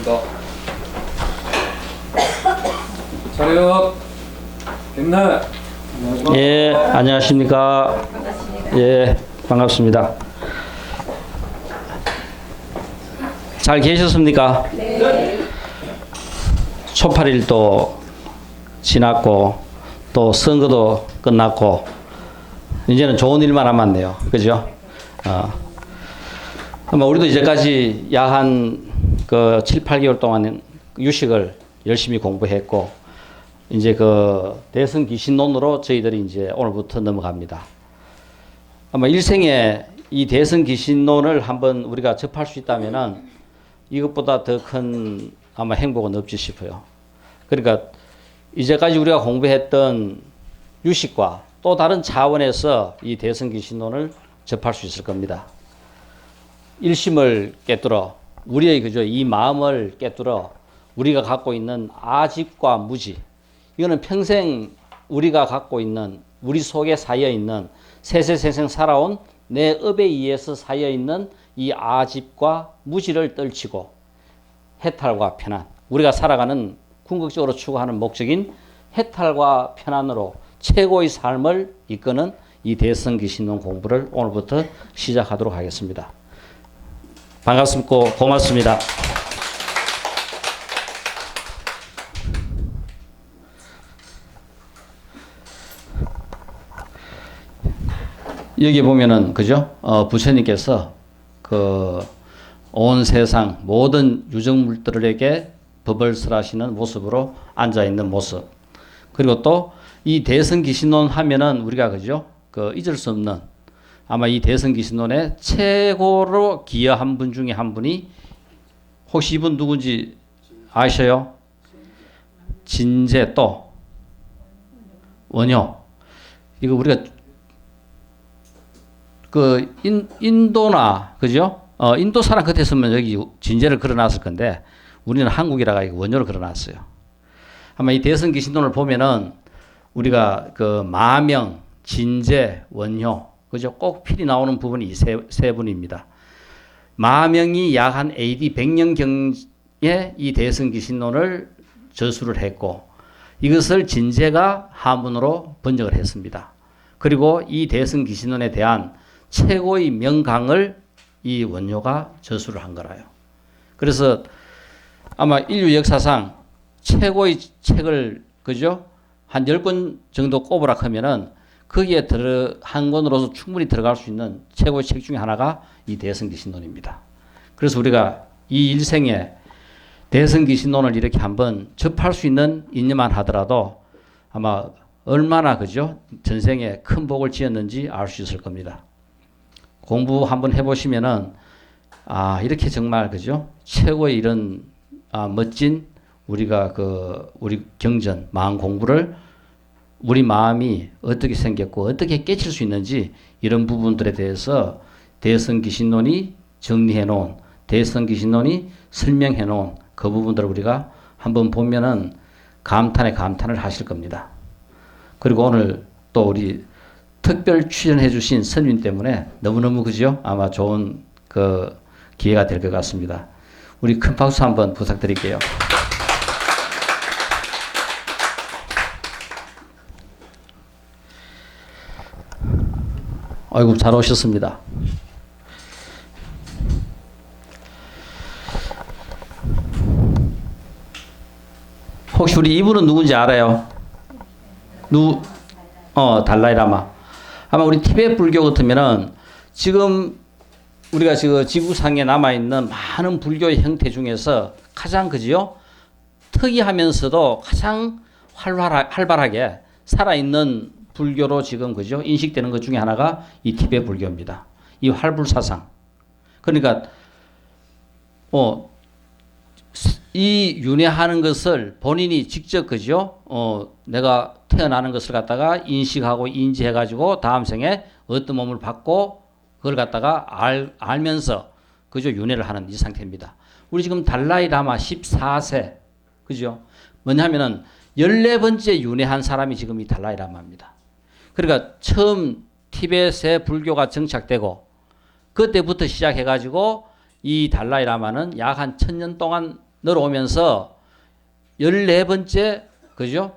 안녕하십니까. 차렷. 옛날. 예, 안녕하십니까. 예, 반갑습니다. 잘 계셨습니까? 네. 초팔일도 지났고 또 선거도 끝났고 이제는 좋은 일만 남았네요. 그죠? 아마 우리도 이제까지 약 한 7, 8개월 동안 유식을 열심히 공부했고 이제 대선 기신론으로 저희들이 이제 오늘부터 넘어갑니다. 아마 일생에 이 대선 기신론을 한번 우리가 접할 수 있다면은 이것보다 더 큰 아마 행복은 없지 싶어요. 그러니까 이제까지 우리가 공부했던 유식과 또 다른 차원에서 이 대선 기신론을 접할 수 있을 겁니다. 일심을 깨뚫어 우리의 이 마음을 깨뚫어 우리가 갖고 있는 아집과 무지, 이거는 평생 우리가 갖고 있는 우리 속에 쌓여 있는 세세생생 살아온 내 업에 의해서 쌓여 있는 이 아집과 무지를 떨치고 해탈과 편안, 우리가 살아가는 궁극적으로 추구하는 목적인 해탈과 편안으로 최고의 삶을 이끄는 이 대선 기신론 공부를 오늘부터 시작하도록 하겠습니다. 반갑습고 고맙습니다. 여기 보면은 그죠? 부처님께서 온 세상 모든 유정물들에게 법을 설하시는 모습으로 앉아 있는 모습. 그리고 또 이 대선 기신론 하면은 우리가 그죠? 잊을 수 없는 아마 이 대선 기신론에 최고로 기여한 분 중에 한 분이 혹시 이분 누군지 아셔요? 진제 또 원효. 이거 우리가 인도나 그죠? 인도 사람 같았으면 여기 진제를 걸어놨을 건데 우리는 한국이라가 원효를 걸어놨어요. 아마 이 대선 기신론을 보면은 우리가 마명, 진제, 원효 그죠? 꼭 필히 나오는 부분이 이 세 분입니다. 마명이 약 한 AD 100년경에 이 대선 기신론을 저수를 했고 이것을 진제가 한문으로 번역을 했습니다. 그리고 이 대선 기신론에 대한 최고의 명강을 이 원효가 저수를 한 거라요. 그래서 아마 인류 역사상 최고의 책을 그죠? 한 10권 정도 꼽으라 하면은 거기에 한 권으로서 충분히 들어갈 수 있는 최고의 책 중에 하나가 이 대선 기신론입니다. 그래서 우리가 이 일생에 대선 기신론을 이렇게 한번 접할 수 있는 인연만 하더라도 아마 얼마나 그죠? 전생에 큰 복을 지었는지 알 수 있을 겁니다. 공부 한번 해보시면은 이렇게 정말 그죠? 최고의 이런 멋진 우리가 우리 경전 마음 공부를 우리 마음이 어떻게 생겼고 어떻게 깨칠 수 있는지 이런 부분들에 대해서 대선 기신론이 정리해 놓은 대선 기신론이 설명해 놓은 그 부분들을 우리가 한번 보면은 감탄에 감탄을 하실 겁니다. 그리고 오늘 또 우리 특별 출연해 주신 선생님 때문에 너무너무 그죠? 아마 좋은 기회가 될 것 같습니다. 우리 큰 박수 한번 부탁드릴게요. 아이고 잘 오셨습니다. 혹시 우리 이분은 누군지 알아요? 달라이라마. 아마 우리 티베트 불교 같으면은 지금 우리가 지구상에 남아있는 많은 불교의 형태 중에서 가장 그지요? 특이하면서도 가장 활발하게 살아있는 불교로 지금 그죠? 인식되는 것 중에 하나가 이 티베트 불교입니다. 이 활불사상. 그러니까 이 윤회하는 것을 본인이 직접 그죠? 내가 태어나는 것을 갖다가 인식하고 인지해가지고 다음 생에 어떤 몸을 받고 그걸 갖다가 알면서 그죠? 윤회를 하는 이 상태입니다. 우리 지금 달라이 라마 14세 그죠? 뭐냐면은 14번째 윤회한 사람이 지금 이 달라이 라마입니다. 그러니까 처음 티베트에 불교가 정착되고 그때부터 시작해가지고 이 달라이 라마는 약 한 1000년 동안 늘어오면서 14번째 그죠?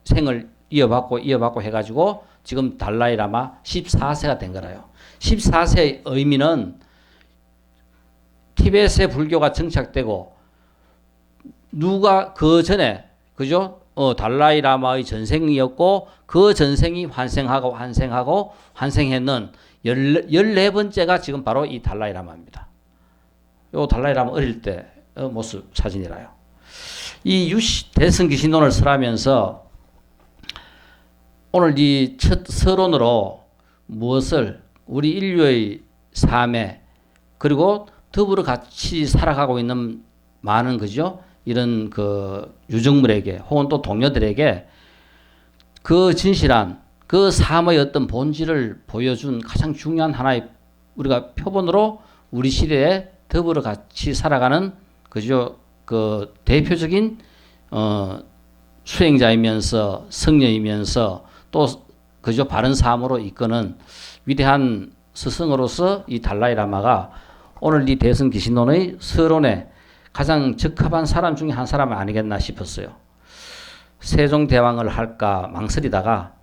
생을 이어받고 해가지고 지금 달라이라마 14세가 된 거라요. 14세의 의미는 티베트의 불교가 정착되고 누가 그 전에 그죠? 달라이라마의 전생이었고 그 전생이 환생했는 14번째가 지금 바로 이 달라이라마입니다. 요 달라이라마 어릴 때 모습 사진이라요. 이 대승기신론을 설하면서 오늘 이 첫 서론으로 무엇을 우리 인류의 삶에 그리고 더불어 같이 살아가고 있는 많은 그죠? 이런 그 유정물에게 혹은 또 동료들에게 그 진실한 그 삶의 어떤 본질을 보여준 가장 중요한 하나의 우리가 표본으로 우리 시대에 더불어 같이 살아가는 그죠? 그 대표적인 수행자이면서 성녀이면서 또 그저 바른 삶으로 이끄는 위대한 스승으로서 이 달라이라마가 오늘 이 대승기신론의 서론에 가장 적합한 사람 중에 한 사람 아니겠나 싶었어요. 세종대왕을 할까 망설이다가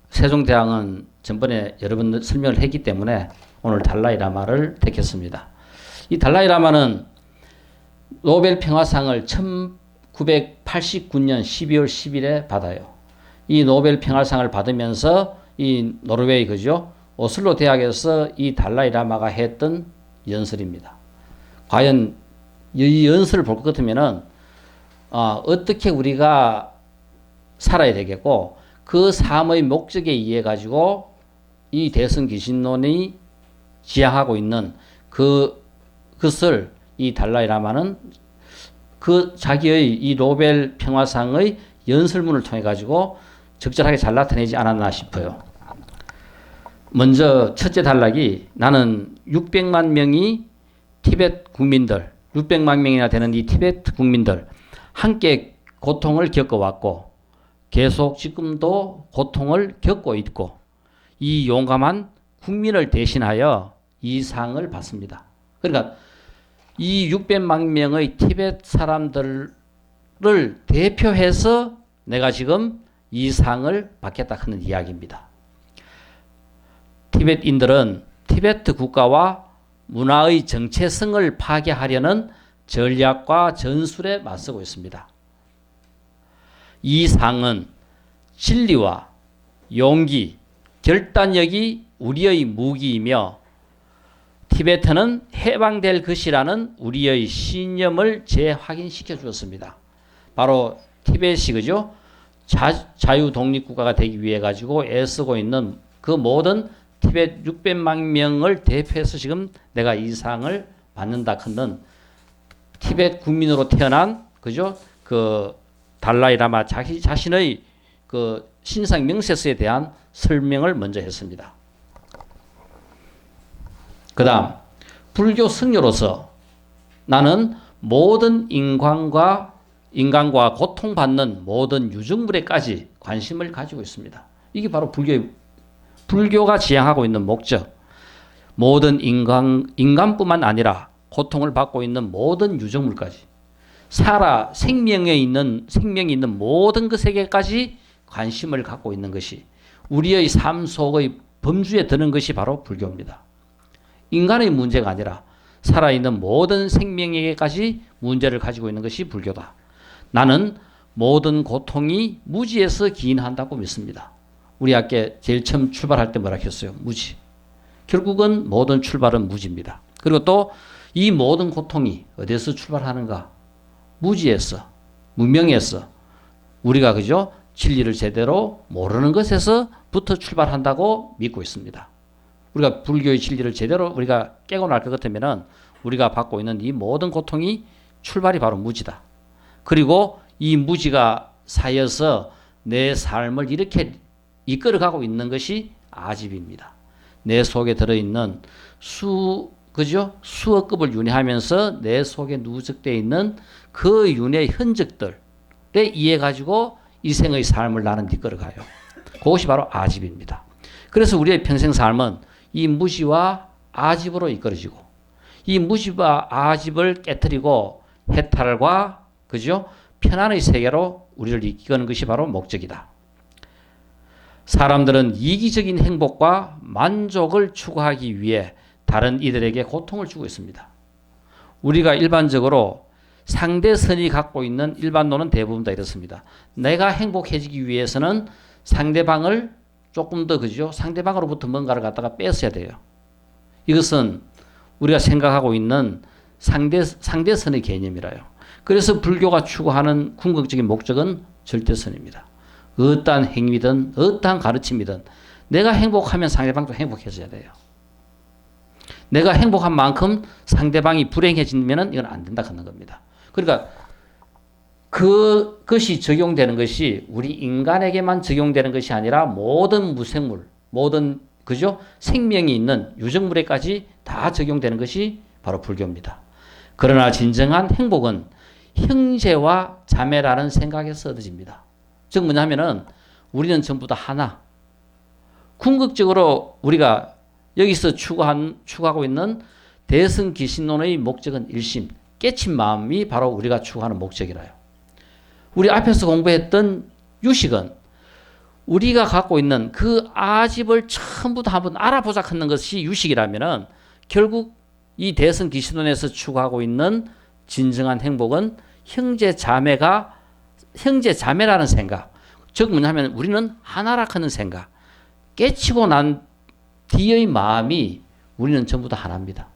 세종대왕은 전번에 여러 번 설명을 했기 때문에 오늘 달라이라마를 택했습니다. 이 달라이라마는 노벨 평화상을 1989년 12월 10일에 받아요. 이 노벨 평화상을 받으면서 이 노르웨이 그죠? 오슬로 대학에서 이 달라이라마가 했던 연설입니다. 과연 이 연설을 볼 것 같으면은 어떻게 우리가 살아야 되겠고 그 삶의 목적에 의해 가지고 이 대승기신론이 지향하고 있는 그것을 이 달라이라마는 그 자기의 이 노벨 평화상의 연설문을 통해 가지고 적절하게 잘 나타내지 않았나 싶어요. 먼저 첫째 단락이 나는 600만 명이 티베트 국민들 600만 명이나 되는 이 티베트 국민들 함께 고통을 겪어왔고 계속 지금도 고통을 겪고 있고 이 용감한 국민을 대신하여 이 상을 받습니다. 그러니까 이 600만 명의 티베트 사람들을 대표해서 내가 지금 이 상을 받겠다 하는 이야기입니다. 티베트인들은 티베트 국가와 문화의 정체성을 파괴하려는 전략과 전술에 맞서고 있습니다. 이 상은 진리와 용기, 결단력이 우리의 무기이며 티베트는 해방될 것이라는 우리의 신념을 재확인시켜 주었습니다. 바로 티베트이 그죠? 자유 독립국가가 되기 위해 가지고 애쓰고 있는 그 모든 티베트 600만 명을 대표해서 지금 내가 이 상을 받는다 하는 티베트 국민으로 태어난 그죠? 그 달라이라마 자신의 그 신상 명세서에 대한 설명을 먼저 했습니다. 그다음 불교 성녀로서 나는 모든 인간과 고통받는 모든 유정물에까지 관심을 가지고 있습니다. 이게 바로 불교가 지향하고 있는 목적. 모든 인간뿐만 아니라 고통을 받고 있는 모든 유정물까지 생명이 있는 모든 것에게까지 관심을 갖고 있는 것이 우리의 삶 속의 범주에 드는 것이 바로 불교입니다. 인간의 문제가 아니라 살아있는 모든 생명에게까지 문제를 가지고 있는 것이 불교다. 나는 모든 고통이 무지에서 기인한다고 믿습니다. 우리 아까 제일 처음 출발할 때 뭐라 했어요? 무지. 결국은 모든 출발은 무지입니다. 그리고 또 이 모든 고통이 어디서 출발하는가? 무지에서, 무명에서 우리가 그죠? 진리를 제대로 모르는 것에서부터 출발한다고 믿고 있습니다. 우리가 불교의 진리를 제대로 우리가 깨고 날 것 같으면은 우리가 받고 있는 이 모든 고통이 출발이 바로 무지다. 그리고 이 무지가 쌓여서 내 삶을 이렇게 이끌어가고 있는 것이 아집입니다. 내 속에 들어있는 수억급을 윤회하면서 내 속에 누적되어 있는 그 윤회의 흔적들에 의해 가지고 이 생의 삶을 나는 이끌어가요. 그것이 바로 아집입니다. 그래서 우리의 평생 삶은 이 무지와 아집으로 이끌어지고 이 무지와 아집을 깨트리고 해탈과 그죠? 편안의 세계로 우리를 이끄는 것이 바로 목적이다. 사람들은 이기적인 행복과 만족을 추구하기 위해 다른 이들에게 고통을 주고 있습니다. 우리가 일반적으로 상대선이 갖고 있는 일반론은 대부분 다 이렇습니다. 내가 행복해지기 위해서는 상대방을 조금 더 그죠? 상대방으로부터 뭔가를 갖다가 뺏어야 돼요. 이것은 우리가 생각하고 있는 상대선의 개념이라요. 그래서 불교가 추구하는 궁극적인 목적은 절대선입니다. 어떠한 행위든 어떠한 가르침이든 내가 행복하면 상대방도 행복해져야 돼요. 내가 행복한 만큼 상대방이 불행해지면 이건 안 된다 하는 겁니다. 그러니까 그것이 적용되는 것이 우리 인간에게만 적용되는 것이 아니라 모든 무생물, 모든 그죠? 생명이 있는 유정물에까지 다 적용되는 것이 바로 불교입니다. 그러나 진정한 행복은 형제와 자매라는 생각에서 얻어집니다. 즉 뭐냐면은 우리는 전부 다 하나. 궁극적으로 우리가 여기서 추구하고 있는 대승기신론의 목적은 일심, 깨친 마음이 바로 우리가 추구하는 목적이라요. 우리 앞에서 공부했던 유식은 우리가 갖고 있는 그 아집을 전부 다 한번 알아보자 하는 것이 유식이라면은 결국 이 대승기신론에서 추구하고 있는 진정한 행복은 형제 자매라는 생각. 즉 뭐냐면 우리는 하나라 하는 생각. 깨치고 난 뒤의 마음이 우리는 전부 다 하나입니다.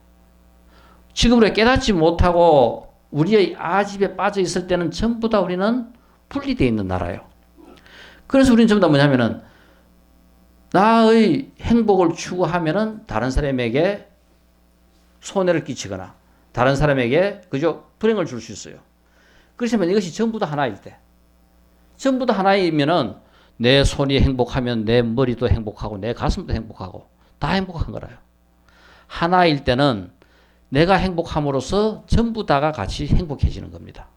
지금 우리가 깨닫지 못하고 우리의 아집에 빠져 있을 때는 전부 다 우리는 분리되어 있는 나라예요. 그래서 우리는 전부 다 뭐냐면은 나의 행복을 추구하면은 다른 사람에게 손해를 끼치거나 다른 사람에게 그저 불행을 줄 수 있어요. 그렇지만 이것이 전부 다 하나일 때, 전부 다 하나이면은 내 손이 행복하면 내 머리도 행복하고 내 가슴도 행복하고 다 행복한 거라요. 하나일 때는 내가 행복함으로써 전부 다가 같이 행복해지는 겁니다.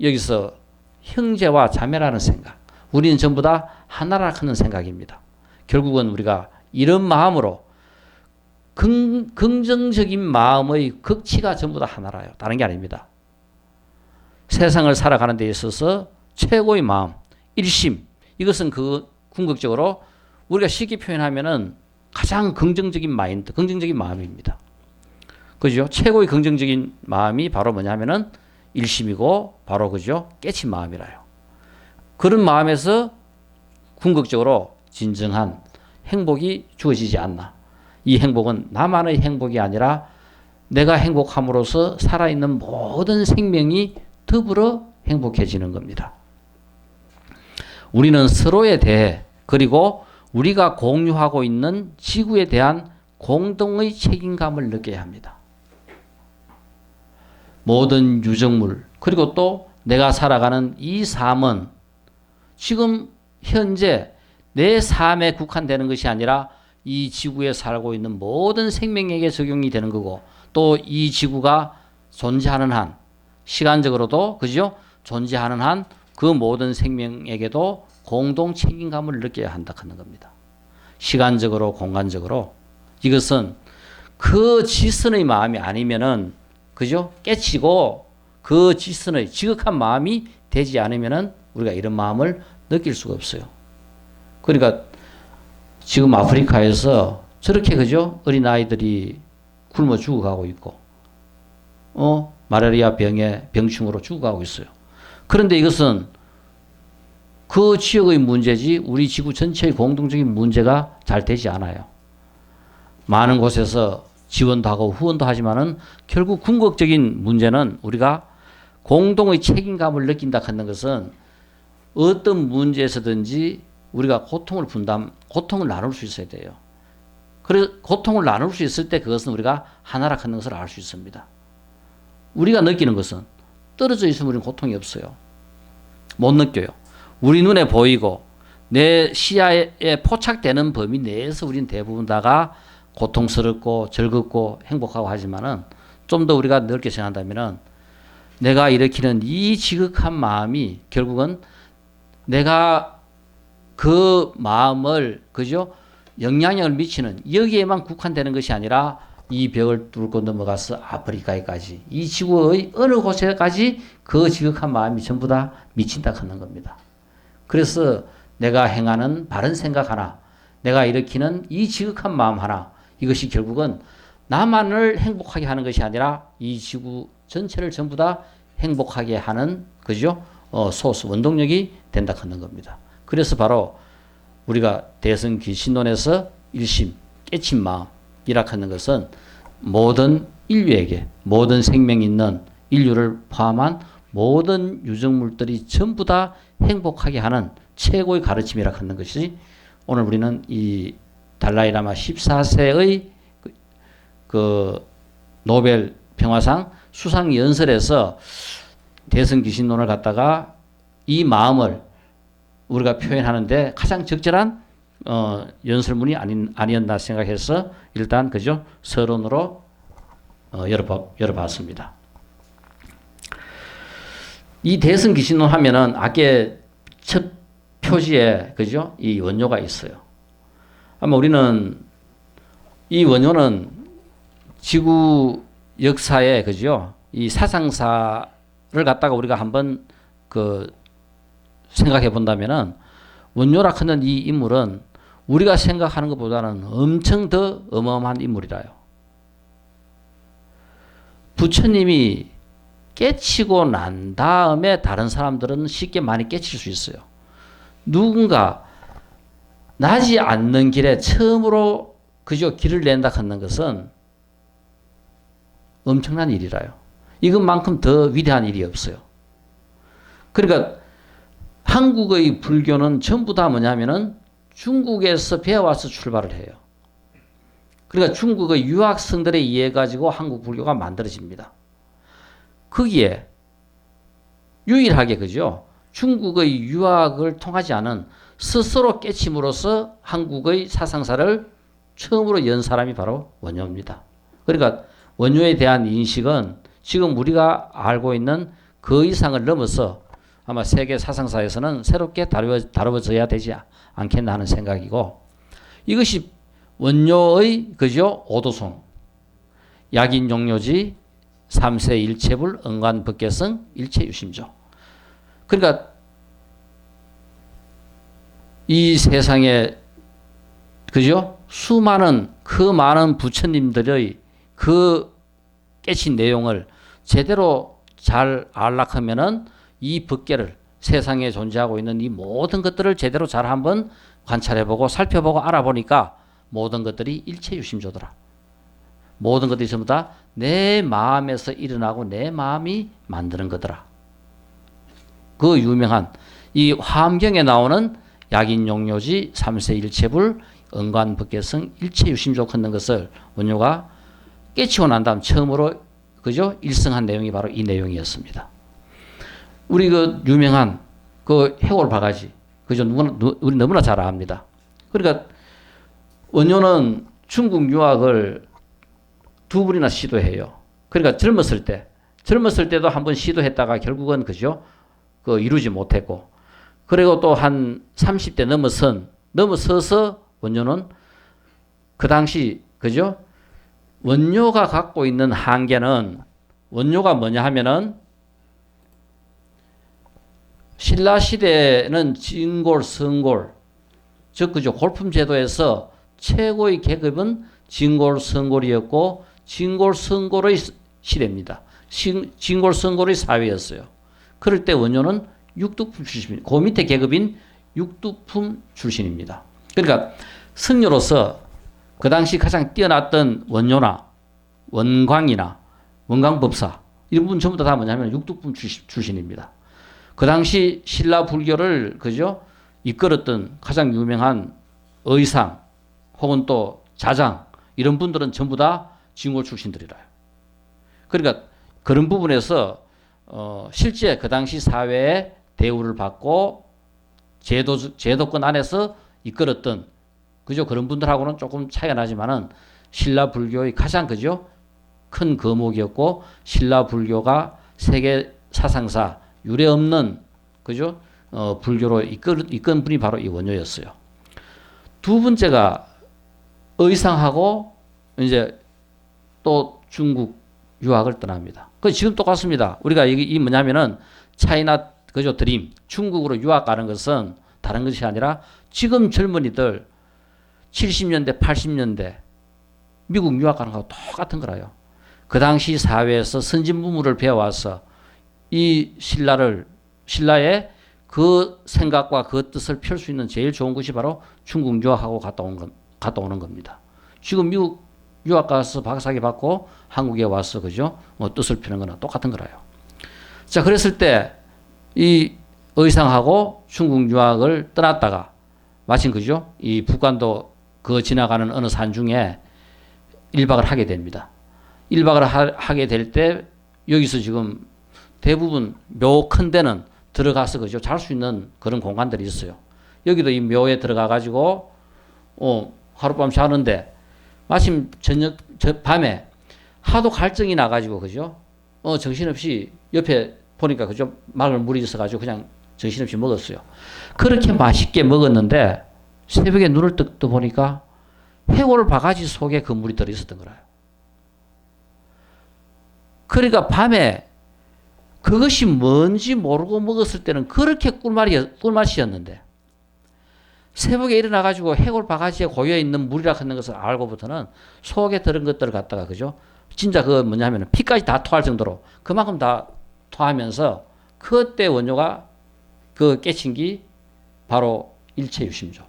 여기서 형제와 자매라는 생각, 우리는 전부 다 하나라 하는 생각입니다. 결국은 우리가 이런 마음으로 긍정적인 마음의 극치가 전부 다 하나라요. 다른 게 아닙니다. 세상을 살아가는 데 있어서 최고의 마음, 일심, 이것은 그 궁극적으로 우리가 쉽게 표현하면은 가장 긍정적인 마인드, 긍정적인 마음입니다. 그죠? 최고의 긍정적인 마음이 바로 뭐냐면은 일심이고 바로 그죠? 깨친 마음이라요. 그런 마음에서 궁극적으로 진정한 행복이 주어지지 않나. 이 행복은 나만의 행복이 아니라 내가 행복함으로써 살아있는 모든 생명이 더불어 행복해지는 겁니다. 우리는 서로에 대해 그리고 우리가 공유하고 있는 지구에 대한 공동의 책임감을 느껴야 합니다. 모든 유정물 그리고 또 내가 살아가는 이 삶은 지금 현재 내 삶에 국한되는 것이 아니라 이 지구에 살고 있는 모든 생명에게 적용이 되는 거고 또 이 지구가 존재하는 한 시간적으로도 그죠? 존재하는 한 그 모든 생명에게도 공동 책임감을 느껴야 한다 하는 겁니다. 시간적으로 공간적으로 이것은 그 지선의 마음이 아니면은 그죠? 깨치고 그 지선의 지극한 마음이 되지 않으면은 우리가 이런 마음을 느낄 수가 없어요. 그러니까 지금 아프리카에서 저렇게 그죠? 어린 아이들이 굶어 죽어가고 있고, 말라리아 병충으로 죽어가고 있어요. 그런데 이것은 그 지역의 문제지 우리 지구 전체의 공동적인 문제가 잘 되지 않아요. 많은 곳에서 지원도 하고 후원도 하지만은 결국 궁극적인 문제는 우리가 공동의 책임감을 느낀다 하는 것은 어떤 문제에서든지 우리가 고통을 나눌 수 있어야 돼요. 그래서 고통을 나눌 수 있을 때 그것은 우리가 하나라 하는 것을 알 수 있습니다. 우리가 느끼는 것은 떨어져 있으면 우리는 고통이 없어요. 못 느껴요. 우리 눈에 보이고 내 시야에 포착되는 범위 내에서 우리는 대부분 다가 고통스럽고 즐겁고 행복하고 하지만은 좀 더 우리가 넓게 생각한다면은 내가 일으키는 이 지극한 마음이 결국은 내가 그 마음을 그죠? 영향력을 미치는 여기에만 국한되는 것이 아니라 이 벽을 뚫고 넘어가서 아프리카에까지 이 지구의 어느 곳에까지 그 지극한 마음이 전부 다 미친다 하는 겁니다. 그래서 내가 행하는 바른 생각 하나, 내가 일으키는 이 지극한 마음 하나, 이것이 결국은 나만을 행복하게 하는 것이 아니라 이 지구 전체를 전부 다 행복하게 하는 그죠? 소스 원동력이 된다 하는 겁니다. 그래서 바로 우리가 대승기신론에서 일심 깨친 마음이라 하는 것은 모든 인류에게 모든 생명 있는 인류를 포함한 모든 유정물들이 전부 다 행복하게 하는 최고의 가르침이라 하는 것이 오늘 우리는 이 달라이라마 14세의 그 노벨 평화상 수상 연설에서 대승기신론을 갖다가 이 마음을 우리가 표현하는데 가장 적절한 연설문이 아니었나 생각해서 일단 그죠 서론으로 열어봤습니다. 이 대승기신론 하면은 아까 첫 표지에 그죠 이 원료가 있어요. 아마 우리는 이 원료는 지구 역사에 그죠 이 사상사를 갖다가 우리가 한번 그 생각해 본다면은 원료라 하는 이 인물은 우리가 생각하는 것보다는 엄청 더 어마어마한 인물이라요. 부처님이 깨치고 난 다음에 다른 사람들은 쉽게 많이 깨칠 수 있어요. 누군가 나지 않는 길에 처음으로 그저 길을 낸다 하는 것은 엄청난 일이라요. 이것만큼 더 위대한 일이 없어요. 그러니까 한국의 불교는 전부 다 뭐냐면은 중국에서 배워와서 출발을 해요. 그러니까 중국의 유학생들에 의해 가지고 한국 불교가 만들어집니다. 거기에 유일하게 그죠? 중국의 유학을 통하지 않은 스스로 깨침으로써 한국의 사상사를 처음으로 연 사람이 바로 원효입니다. 그러니까 원효에 대한 인식은 지금 우리가 알고 있는 그 이상을 넘어서 아마 세계 사상사에서는 새롭게 다루어져야 되지 않겠나 하는 생각이고, 이것이 원효의 그죠 오도송, 약인용료지, 삼세 일체불, 응관법계성, 일체유심조. 그러니까 이 세상에 그죠 수많은 그 많은 부처님들의 그 깨친 내용을 제대로 잘 알락하면은 이 법계를 세상에 존재하고 있는 이 모든 것들을 제대로 잘 한번 관찰해보고 살펴보고 알아보니까 모든 것들이 일체유심조더라. 모든 것들이 전부 다 내 마음에서 일어나고 내 마음이 만드는 거더라. 그 유명한 이 화엄경에 나오는 약인용료지, 삼세일체불, 응관법계성, 일체유심조 걷는 것을 원효가 깨치고 난 다음 처음으로 그죠 일성한 내용이 바로 이 내용이었습니다. 우리 그 유명한 그 해골 바가지 그죠 우리 너무나 잘 압니다. 그러니까 원효는 중국 유학을 두 번이나 시도해요. 그러니까 젊었을 때도 한번 시도했다가 결국은 그죠 그 이루지 못했고, 그리고 또 한 30대 넘어서서 원효는 그 당시 그죠 원효가 갖고 있는 한계는 원효가 뭐냐 하면은 신라 시대는 진골, 성골, 즉 그죠 골품 제도에서 최고의 계급은 진골, 성골이었고 진골, 성골의 시대입니다. 진골, 성골의 사회였어요. 그럴 때 원효는 육두품 출신입니다. 그 밑에 계급인 육두품 출신입니다. 그러니까 승려로서 그 당시 가장 뛰어났던 원효나 원광이나 원광법사 이런 분 전부 다 뭐냐면 육두품 출신입니다. 그 당시 신라 불교를 그죠 이끌었던 가장 유명한 의상 혹은 또 자장 이런 분들은 전부 다 진골 출신들이라요. 그러니까 그런 부분에서 실제 그 당시 사회의 대우를 받고 제도권 안에서 이끌었던 그죠 그런 분들하고는 조금 차이가 나지만은 신라 불교의 가장 그죠 큰 거목이었고 신라 불교가 세계 사상사 유례 없는 그죠 불교로 이끈 분이 바로 이 원효였어요. 두 번째가 의상하고 이제 또 중국 유학을 떠납니다. 그 지금 똑같습니다. 우리가 이 뭐냐면은 차이나 그죠 드림 중국으로 유학 가는 것은 다른 것이 아니라 지금 젊은이들 70년대 80년대 미국 유학 가는 거하고 똑같은 거라요. 그 당시 사회에서 선진부모를 배워와서 이 신라의 그 생각과 그 뜻을 펼 수 있는 제일 좋은 것이 바로 중국 유학하고 갔다 오는 겁니다. 지금 미국 유학 가서 박사학위 받고 한국에 와서 그죠? 뜻을 펴는 거나 똑같은 거라요. 자, 그랬을 때 이 의상하고 중국 유학을 떠났다가 마침 그죠? 이 북한도 그 지나가는 어느 산중에 1박을 하게 됩니다. 1박을 하게 될 때 여기서 지금 대부분 묘 큰 데는 들어가서 그죠? 잘 수 있는 그런 공간들이 있어요. 여기도 이 묘에 들어가 가지고 하룻밤 자는데 마침 밤에 하도 갈증이 나 가지고 그죠? 정신없이 옆에 보니까 그죠? 막을 물이 있어 가지고 그냥 정신없이 먹었어요. 그렇게 맛있게 먹었는데 새벽에 눈을 뜨 보니까 해골 바가지 속에 그 물이 들어 있었던 거라요. 그러니까 밤에 그것이 뭔지 모르고 먹었을 때는 그렇게 꿀맛이었는데 새벽에 일어나가지고 해골 바가지에 고여 있는 물이라 하는 것을 알고부터는 속에 들은 것들을 갖다가 그죠? 진짜 그 뭐냐면 피까지 다 토할 정도로 그만큼 다 토하면서 그때 원효가 그 깨친 게 바로 일체유심조.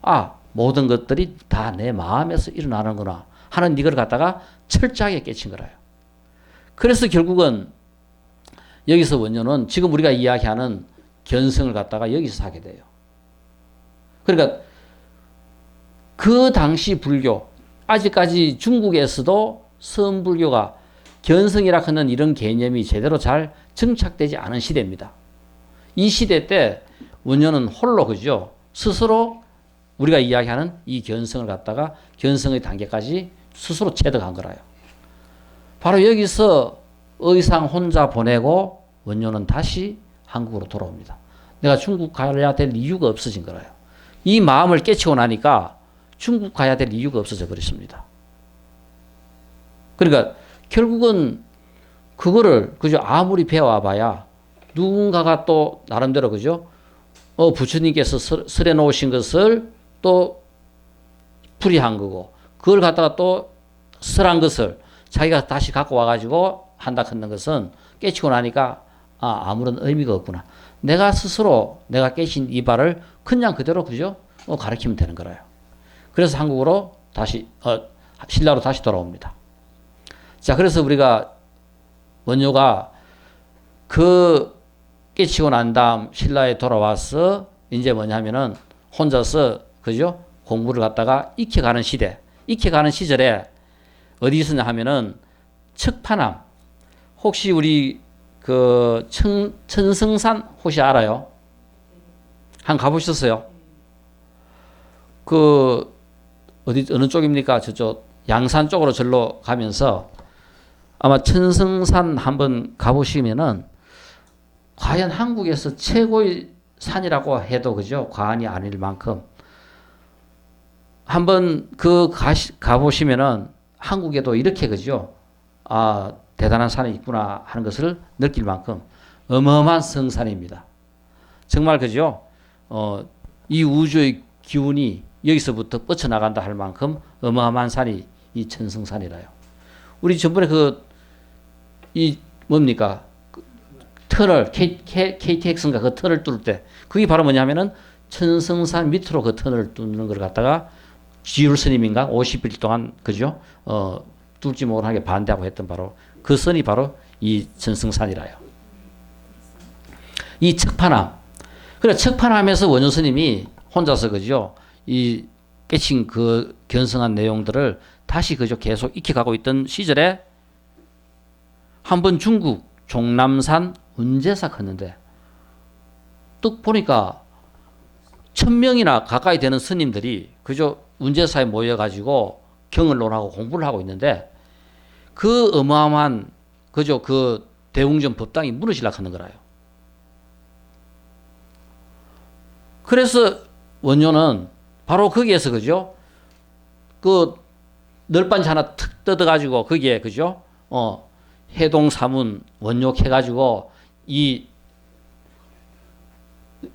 아, 모든 것들이 다 내 마음에서 일어나는구나 하는 이걸 갖다가 철저하게 깨친 거라요. 그래서 결국은 여기서 원효는 지금 우리가 이야기하는 견성을 갖다가 여기서 하게 돼요. 그러니까 그 당시 불교, 아직까지 중국에서도 서은불교가 견성이라 하는 이런 개념이 제대로 잘 정착되지 않은 시대입니다. 이 시대 때 원효는 홀로 그죠? 스스로 우리가 이야기하는 이 견성을 갖다가 견성의 단계까지 스스로 체득한 거라요. 바로 여기서 의상 혼자 보내고 원효는 다시 한국으로 돌아옵니다. 내가 중국 가야 될 이유가 없어진 거라요. 이 마음을 깨치고 나니까 중국 가야 될 이유가 없어져 버렸습니다. 그러니까 결국은 그거를 그죠? 아무리 배워봐야 누군가가 또 나름대로 그죠? 부처님께서 설해 놓으신 것을 또 풀이한 거고 그걸 갖다가 또 설한 것을 자기가 다시 갖고 와가지고 한다 하는 것은 깨치고 나니까 아무런 의미가 없구나. 내가 스스로 내가 깨친 이 바를 그냥 그대로 그죠? 가르치면 되는 거라요. 그래서 한국으로 다시 신라로 다시 돌아옵니다. 자, 그래서 우리가 원효가 그 깨치고 난 다음 신라에 돌아와서 이제 뭐냐면은 혼자서 그죠? 공부를 갖다가 익혀가는 시대, 익혀가는 시절에 어디 있었냐 하면은 척파남. 혹시 우리 그 천성산 혹시 알아요? 한 가보셨어요? 그 어느 쪽입니까? 저쪽 양산 쪽으로 절로 가면서 아마 천성산 한번 가보시면은 과연 한국에서 최고의 산이라고 해도 그죠? 과언이 아닐 만큼 한번 가보시면은 한국에도 이렇게 그죠? 대단한 산이 있구나 하는 것을 느낄 만큼 어마어마한 성산입니다. 정말 그죠? 이 우주의 기운이 여기서부터 뻗쳐나간다 할 만큼 어마어마한 산이 이 천성산이라요. 우리 전번에 이 뭡니까? 터널, KTX인가 그 터널 뚫을 때 그게 바로 뭐냐면은 천성산 밑으로 그 터널을 뚫는 걸 갖다가 지율 스님인가 50일 동안 그죠? 뚫지 못하게 반대하고 했던 바로 그 선이 바로 이 천성산이라요. 이 척파남. 그래 척파남에서 원효 스님이 혼자서 그죠? 이 깨친 그 견성한 내용들을 다시 그죠? 계속 익혀가고 있던 시절에 한번 중국 종남산 운제사 갔는데 뚝 보니까 1000명이나 가까이 되는 스님들이 그저 운제사에 모여가지고 경을 논하고 공부를 하고 있는데 그 어마어마한 그저 그 대웅전 법당이 무너지려고 하는 거라요. 그래서 원효는 바로 거기에서 그죠? 그 널빤지 하나 툭 뜯어가지고 거기에 그죠? 해동 사문 원욕해가지고 이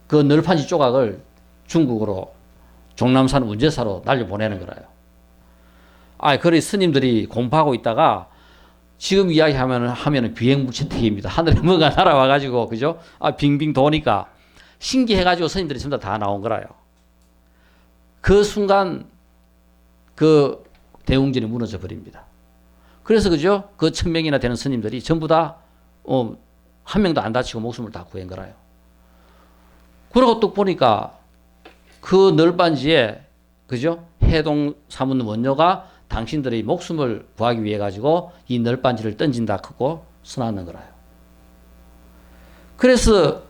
그 널판지 조각을 중국으로 종남산 운제사로 날려보내는 거라요. 그래 스님들이 공부하고 있다가 지금 이야기하면은 비행무치특입니다. 하늘에 뭐가 날아와가지고 그죠? 빙빙 도니까 신기해가지고 스님들이 전부 다 나온 거라요. 그 순간 그 대웅전이 무너져 버립니다. 그래서 그죠? 그 1000명이나 되는 스님들이 전부 다 한 명도 안 다치고 목숨을 다 구한 거라요. 그러고 또 보니까 그 널빤지에 그죠? 해동 사문 원료가 당신들의 목숨을 구하기 위해 가지고 이 널빤지를 던진다 하고 써놨는 거라요. 그래서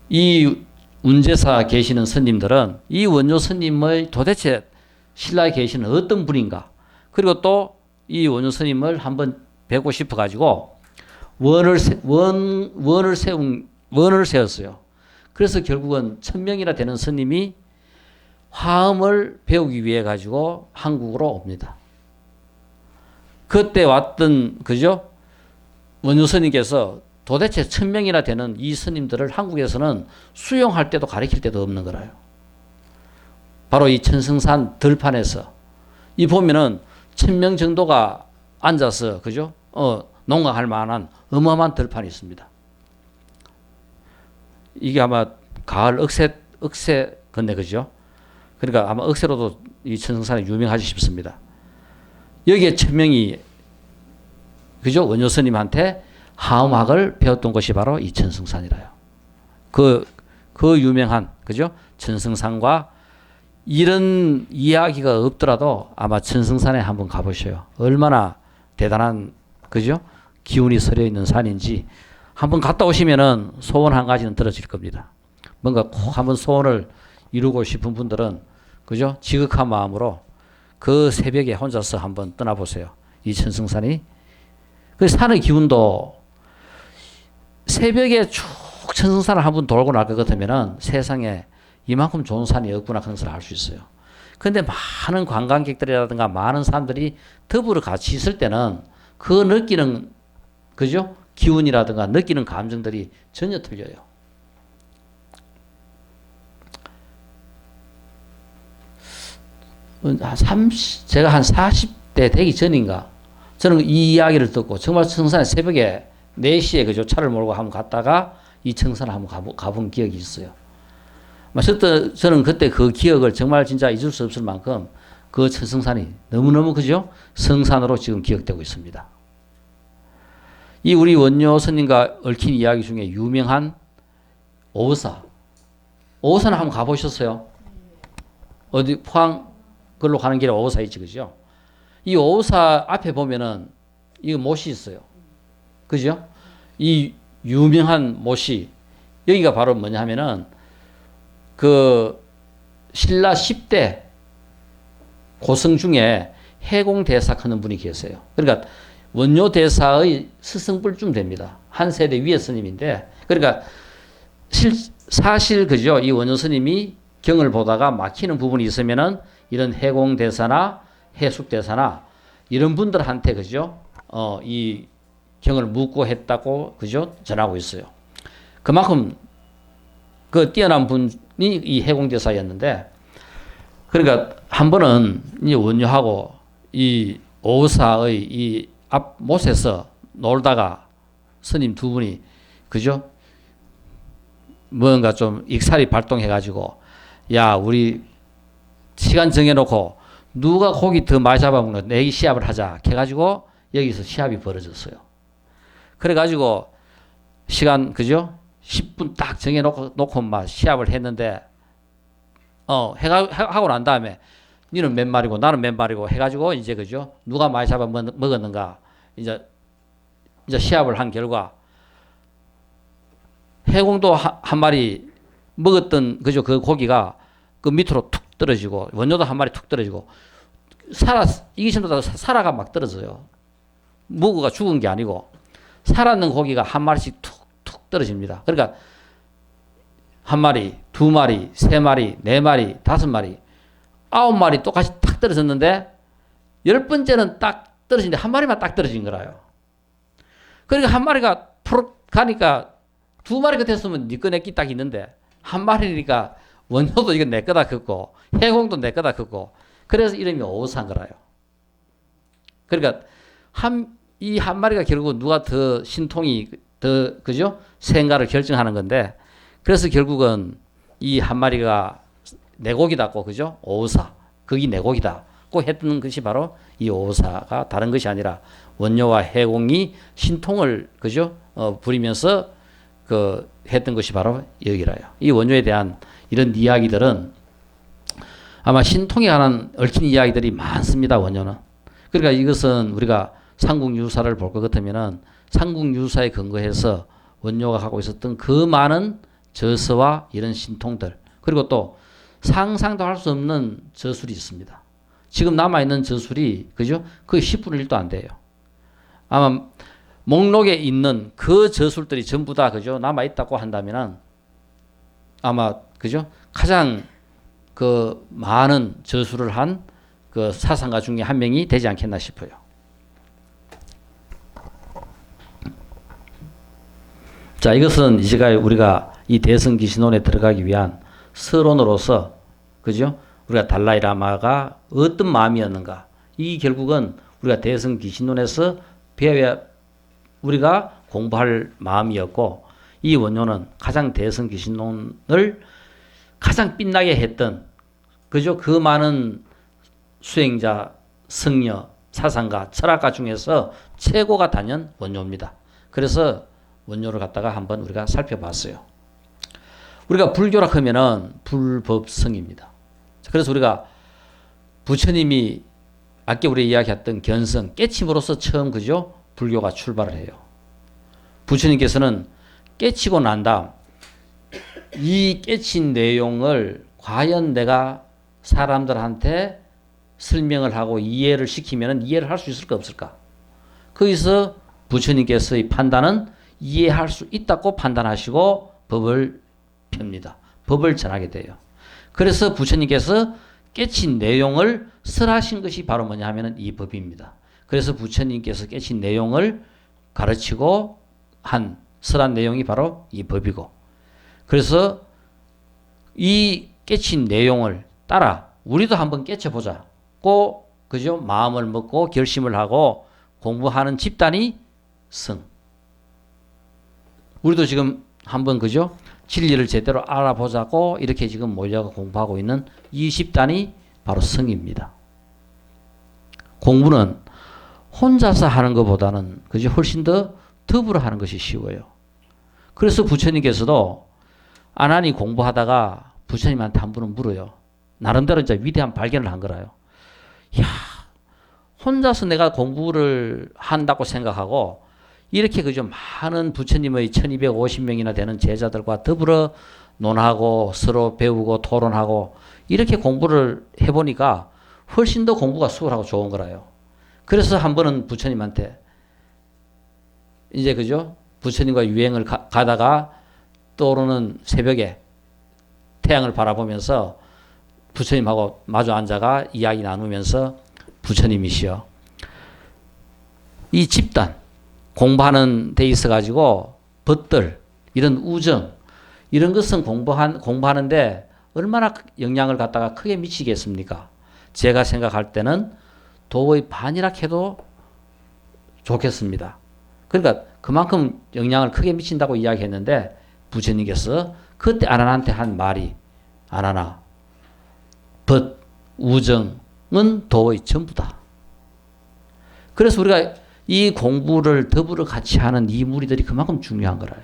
이 운제사 계시는 스님들은 이 원료 스님의 도대체 신라에 계시는 어떤 분인가, 그리고 또 이 원료 스님을 한번 뵙고 싶어 가지고 원을 세웠어요. 그래서 결국은 1000명이나 되는 스님이 화엄을 배우기 위해 가지고 한국으로 옵니다. 그때 왔던 그죠? 원효 스님께서 도대체 1000명이나 되는 이 스님들을 한국에서는 수용할 때도 가르칠 때도 없는 거라요. 바로 이 천승산 들판에서 이 보면은 1000명 정도가 앉아서 그죠? 농락할 만한 어마어마한 들판이 있습니다. 이게 아마 가을 억새 건네 그죠? 그러니까 아마 억새로도 이 천승산이 유명하지 싶습니다. 여기에 1000명이 그죠? 원효 스님한테 화엄학을 배웠던 곳이 바로 이 천승산이라요. 그 유명한 그죠? 천승산과 이런 이야기가 없더라도 아마 천승산에 한번 가보셔요. 얼마나 대단한 그죠? 기운이 서려 있는 산인지 한번 갔다 오시면은 소원 한 가지는 들어질 겁니다. 뭔가 꼭 한번 소원을 이루고 싶은 분들은 그죠? 지극한 마음으로 그 새벽에 혼자서 한번 떠나보세요. 이 천승산이. 그 산의 기운도 새벽에 쭉 천승산을 한번 돌고 날 것 같으면은 세상에 이만큼 좋은 산이 없구나 그런 것을 알 수 있어요. 그런데 많은 관광객들이라든가 많은 사람들이 더불어 같이 있을 때는 그 느끼는 그죠? 기운이라든가 느끼는 감정들이 전혀 틀려요. 제가 한 40대 되기 전인가 저는 이 이야기를 듣고 정말 청산에 새벽에 4시에 그죠? 차를 몰고 한번 갔다가 이 청산을 한번 가본 기억이 있어요. 저는 그때 그 기억을 정말 진짜 잊을 수 없을 만큼 그 천승산이 너무너무 그죠? 성산으로 지금 기억되고 있습니다. 이 우리 원효 스님과 얽힌 이야기 중에 유명한 오사. 오사는 한번 가보셨어요? 어디 포항 걸로 가는 길에 오사 있지 그죠? 이 오사 앞에 보면은 이 못이 있어요. 그죠? 이 유명한 못이 여기가 바로 뭐냐 하면은 그 신라 10대 고성 중에 해공대사 하는 분이 계세요. 그러니까 원효대사의 스승뻘쯤 됩니다. 한 세대 위의 스님인데 그러니까 사실 그죠? 이 원효 스님이 경을 보다가 막히는 부분이 있으면은 이런 해공대사나 해숙대사나 이런 분들한테 그죠? 이 경을 묻고 했다고 그죠? 전하고 있어요. 그만큼 그 뛰어난 분이 이 해공대사였는데 그러니까 한 번은 이 원효하고 이 오사의 이 앞 못에서 놀다가 스님 두 분이 그죠? 뭔가 좀 익살이 발동해가지고 야 우리 시간 정해놓고 누가 고기 더 많이 잡아먹는 내기 시합을 하자 해가지고 여기서 시합이 벌어졌어요. 그래가지고 시간 그죠? 10분 딱 정해놓고 막 시합을 했는데 하고 난 다음에 니는 몇 마리고 나는 몇 마리고 해가지고 이제 그죠? 누가 많이 잡아 먹었는가 이제 시합을 한 결과 해공도 한 마리 먹었던 그죠? 그 고기가 그 밑으로 툭 떨어지고 원효도 한 마리 툭 떨어지고 이기심보다 살아가 막 떨어져요. 무구가 죽은 게 아니고 살았는 고기가 한 마리씩 툭툭 떨어집니다. 그러니까 한 마리, 두 마리, 세 마리, 네 마리, 다섯 마리, 9마리 똑같이 탁 떨어졌는데 10번째는 딱 떨어지는데 한 마리만 딱 떨어진 거라요. 그러니까 한 마리가 푸르 가니까 두 마리가 됐으면 네 거 내 끼 딱 있는데 한 마리니까 원효도 이거 내 거다 컸고 해공도 내 거다 컸고 그래서 이름이 오사인 거라요. 그러니까 이 한 마리가 결국 누가 더 신통이 더 그죠? 생가를 결정하는 건데 그래서 결국은 이 한 마리가 내 고기다고 그죠? 오사 거기 내 고기다고 했던 것이 바로 이 오사가 다른 것이 아니라 원효와 해공이 신통을 그죠? 부리면서 그 했던 것이 바로 여기라요. 이 원효에 대한 이런 이야기들은 아마 신통에 관한 얽힌 이야기들이 많습니다. 원효는. 그러니까 이것은 우리가 삼국유사를 볼 것 같으면은 삼국유사에 근거해서 원효가 하고 있었던 그 많은 저서와 이런 신통들 그리고 또 상상도 할 수 없는 저술이 있습니다. 지금 남아있는 저술이 그죠? 거의 10분의 1도 안 돼요. 아마 목록에 있는 그 저술들이 전부 다 그죠? 남아있다고 한다면은 아마 그죠? 가장 그 많은 저술을 한 그 사상가 중에 한 명이 되지 않겠나 싶어요. 자, 이것은 이제가 우리가 이 대성기신론에 들어가기 위한 서론으로서 그죠? 우리가 달라이라마가 어떤 마음이었는가? 이 결국은 우리가 대성기신론에서 배워야 우리가 공부할 마음이었고 이 원효는 가장 대성기신론을 가장 빛나게 했던 그죠? 그 많은 수행자, 성녀, 사상가, 철학가 중에서 최고가 단연 원효입니다. 그래서 원효를 갖다가 한번 우리가 살펴봤어요. 우리가 불교라 하면은 불법성입니다. 그래서 우리가 부처님이 아까 우리 이야기했던 견성, 깨침으로써 처음 그죠? 불교가 출발을 해요. 부처님께서는 깨치고 난 다음 이 깨친 내용을 과연 내가 사람들한테 설명을 하고 이해를 시키면 이해를 할 수 있을까 없을까? 거기서 부처님께서의 판단은 이해할 수 있다고 판단하시고 법을 펴니다. 법을 전하게 돼요. 그래서 부처님께서 깨친 내용을 설하신 것이 바로 뭐냐 하면 이 법입니다. 그래서 부처님께서 깨친 내용을 가르치고 한 설한 내용이 바로 이 법이고 그래서 이 깨친 내용을 따라 우리도 한번 깨쳐보자. 고 그죠? 마음을 먹고 결심을 하고 공부하는 집단이 성. 우리도 지금 한번 그죠? 진리를 제대로 알아보자고 이렇게 지금 모여서 공부하고 있는 이 집단이 바로 성입니다. 공부는 혼자서 하는 것보다는 그죠? 훨씬 더 더불어 하는 것이 쉬워요. 그래서 부처님께서도 아나니 공부하다가 부처님한테 한 분은 물어요. 나름대로 이제 위대한 발견을 한 거라요. 야, 혼자서 내가 공부를 한다고 생각하고 이렇게 그저 많은 부처님의 1250명이나 되는 제자들과 더불어 논하고 서로 배우고 토론하고 이렇게 공부를 해보니까 훨씬 더 공부가 수월하고 좋은 거라요. 그래서 한 번은 부처님한테 이제 그죠? 부처님과 유행을 가다가 떠오르는 새벽에 태양을 바라보면서 부처님하고 마주 앉아가 이야기 나누면서 부처님이시여 이 집단 공부하는 데 있어 가지고 벗들 이런 우정 이런 것은 공부하는데 얼마나 영향을 갖다가 크게 미치겠습니까? 제가 생각할 때는 도의 반이라 해도 좋겠습니다. 그러니까 그만큼 영향을 크게 미친다고 이야기했는데 부처님께서 그때 아나한테 한 말이 아나나 벗, 우정은 도의 전부다. 그래서 우리가 이 공부를 더불어 같이 하는 이 무리들이 그만큼 중요한 거라요.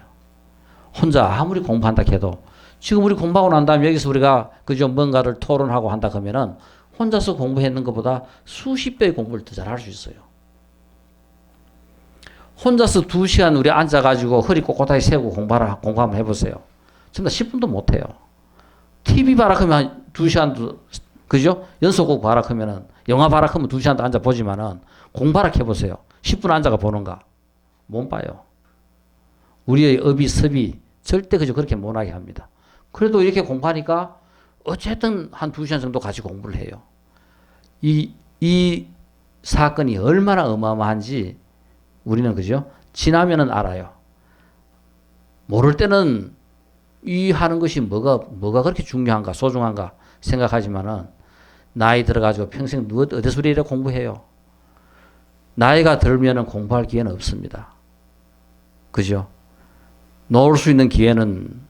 혼자 아무리 공부한다 해도 지금 우리 공부하고 난 다음에 여기서 우리가 그저 뭔가를 토론하고 한다 그러면은 혼자서 공부했는 것보다 수십 배의 공부를 더 잘할 수 있어요. 혼자서 2시간 우리 앉아가지고 허리 꼿꼿하게 세우고 공부 한번 해보세요. 정말 10분도 못해요. TV 봐라 하면 2시간도 그죠? 연속곡 봐라 하면은 영화 봐라 하면 2시간도 앉아 보지만은 공부하라 해보세요. 10분 앉아가 보는가? 못 봐요. 우리의 업이 섭이 절대 그저 그렇게 못하게 합니다. 그래도 이렇게 공부하니까 어쨌든 한 2시간 정도 같이 공부를 해요. 이 사건이 얼마나 어마어마한지 우리는 그죠? 지나면은 알아요. 모를 때는 이 하는 것이 뭐가 그렇게 중요한가, 소중한가 생각하지만은 나이 들어가지고 평생 어디서 이래 공부해요? 나이가 들면은 공부할 기회는 없습니다. 그죠? 놓을 수 있는 기회는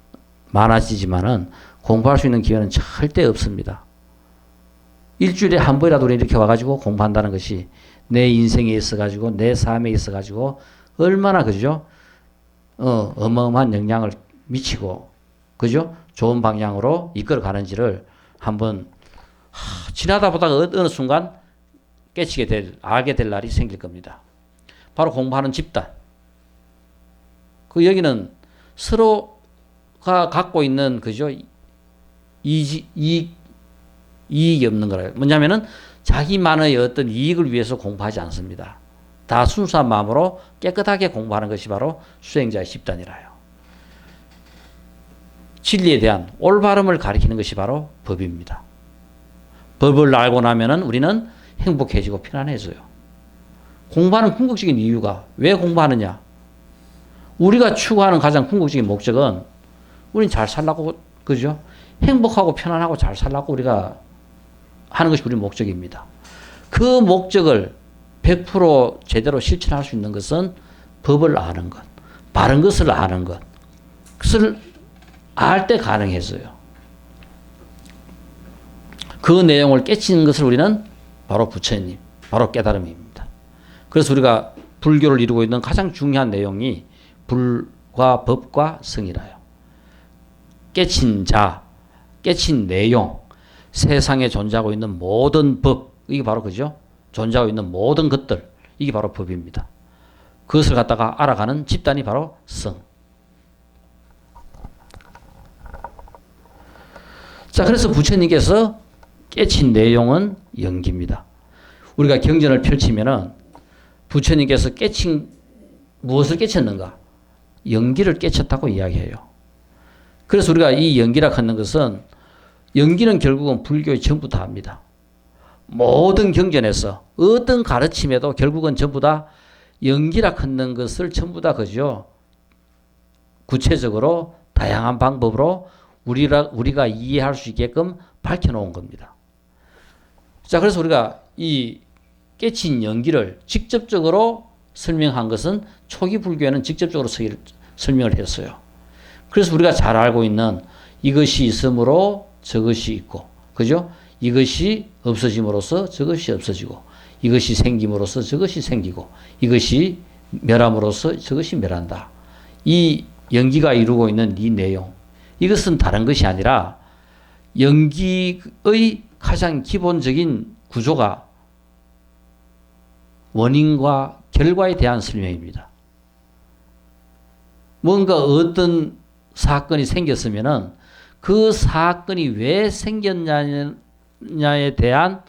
많아지지만은 공부할 수 있는 기회는 절대 없습니다. 일주일에 한 번이라도 이렇게 와가지고 공부한다는 것이 내 인생에 있어가지고 내 삶에 있어가지고 얼마나 그죠? 어마어마한 영향을 미치고 그죠? 좋은 방향으로 이끌어 가는지를 한번 지나다 보다가 어느 순간 알게 될 날이 생길 겁니다. 바로 공부하는 집단. 그 여기는 서로가 갖고 있는 그죠? 이익이 없는 거라요. 뭐냐면은 자기만의 어떤 이익을 위해서 공부하지 않습니다. 다 순수한 마음으로 깨끗하게 공부하는 것이 바로 수행자의 집단이라요. 진리에 대한 올바름을 가리키는 것이 바로 법입니다. 법을 알고 나면은 우리는 행복해지고 편안해져요. 공부하는 궁극적인 이유가 왜 공부하느냐? 우리가 추구하는 가장 궁극적인 목적은 우리는 잘 살라고 그죠? 행복하고 편안하고 잘 살라고 우리가 하는 것이 우리 목적입니다. 그 목적을 100% 제대로 실천할 수 있는 것은 법을 아는 것, 바른 것을 아는 것, 그것을 알 때 가능해서요. 그 내용을 깨치는 것을 우리는 바로 부처님, 바로 깨달음입니다. 그래서 우리가 불교를 이루고 있는 가장 중요한 내용이 불과 법과 성이라요. 깨친 자, 깨친 내용, 세상에 존재하고 있는 모든 법, 이게 바로 그죠? 존재하고 있는 모든 것들, 이게 바로 법입니다. 그것을 갖다가 알아가는 집단이 바로 성. 자, 그래서 부처님께서 깨친 내용은 연기입니다. 우리가 경전을 펼치면은 부처님께서 무엇을 깨쳤는가? 연기를 깨쳤다고 이야기해요. 그래서 우리가 이 연기라 하는 것은 연기는 결국은 불교의 전부 다입니다. 모든 경전에서 어떤 가르침에도 결국은 전부 다 연기라 하는 것을 전부 다 그죠? 구체적으로 다양한 방법으로 우리가 이해할 수 있게끔 밝혀놓은 겁니다. 자, 그래서 우리가 이 깨친 연기를 직접적으로 설명한 것은 초기 불교에는 직접적으로 설명을 했어요. 그래서 우리가 잘 알고 있는 이것이 있음으로 저것이 있고, 그죠? 이것이 없어짐으로써 저것이 없어지고, 이것이 생김으로써 저것이 생기고, 이것이 멸함으로써 저것이 멸한다. 이 연기가 이루고 있는 이 내용, 이것은 다른 것이 아니라 연기의 가장 기본적인 구조가 원인과 결과에 대한 설명입니다. 뭔가 어떤 사건이 생겼으면은 그 사건이 왜 생겼냐에 대한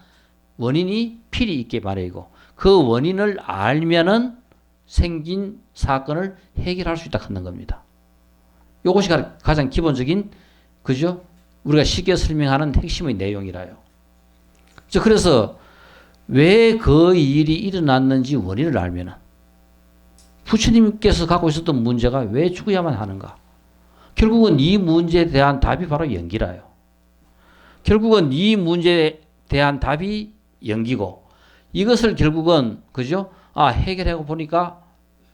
원인이 필히 있게 마련이고 그 원인을 알면은 생긴 사건을 해결할 수 있다 하는 겁니다. 이것이 가장 기본적인 그죠? 우리가 쉽게 설명하는 핵심의 내용이라요. 그래서 왜 그 일이 일어났는지 원인을 알면은 부처님께서 갖고 있었던 문제가 왜 죽어야만 하는가? 결국은 이 문제에 대한 답이 바로 연기라요. 결국은 이 문제에 대한 답이 연기고 이것을 결국은 그죠? 해결하고 보니까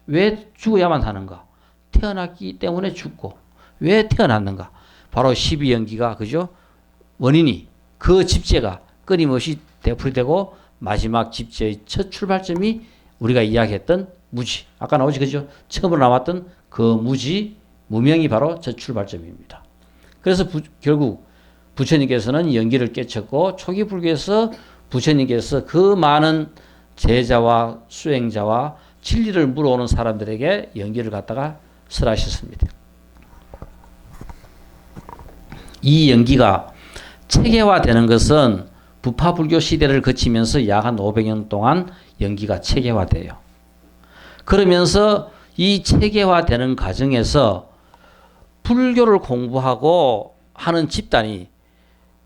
왜 죽어야만 하는가? 태어났기 때문에 죽고 왜 태어났는가? 바로 12연기가 그죠? 원인이 그 집재가 끊임없이 되풀이되고 마지막 집재의 첫 출발점이 우리가 이야기했던 무지. 아까 나오지 그죠? 처음으로 나왔던 그 무명이 바로 첫 출발점입니다. 그래서 결국 부처님께서는 연기를 깨쳤고 초기 불교에서 부처님께서 그 많은 제자와 수행자와 진리를 물어오는 사람들에게 연기를 갖다가 설하셨습니다. 이 연기가 체계화되는 것은 부파불교 시대를 거치면서 약 한 500년 동안 연기가 체계화돼요. 그러면서 이 체계화되는 과정에서 불교를 공부하고 하는 집단이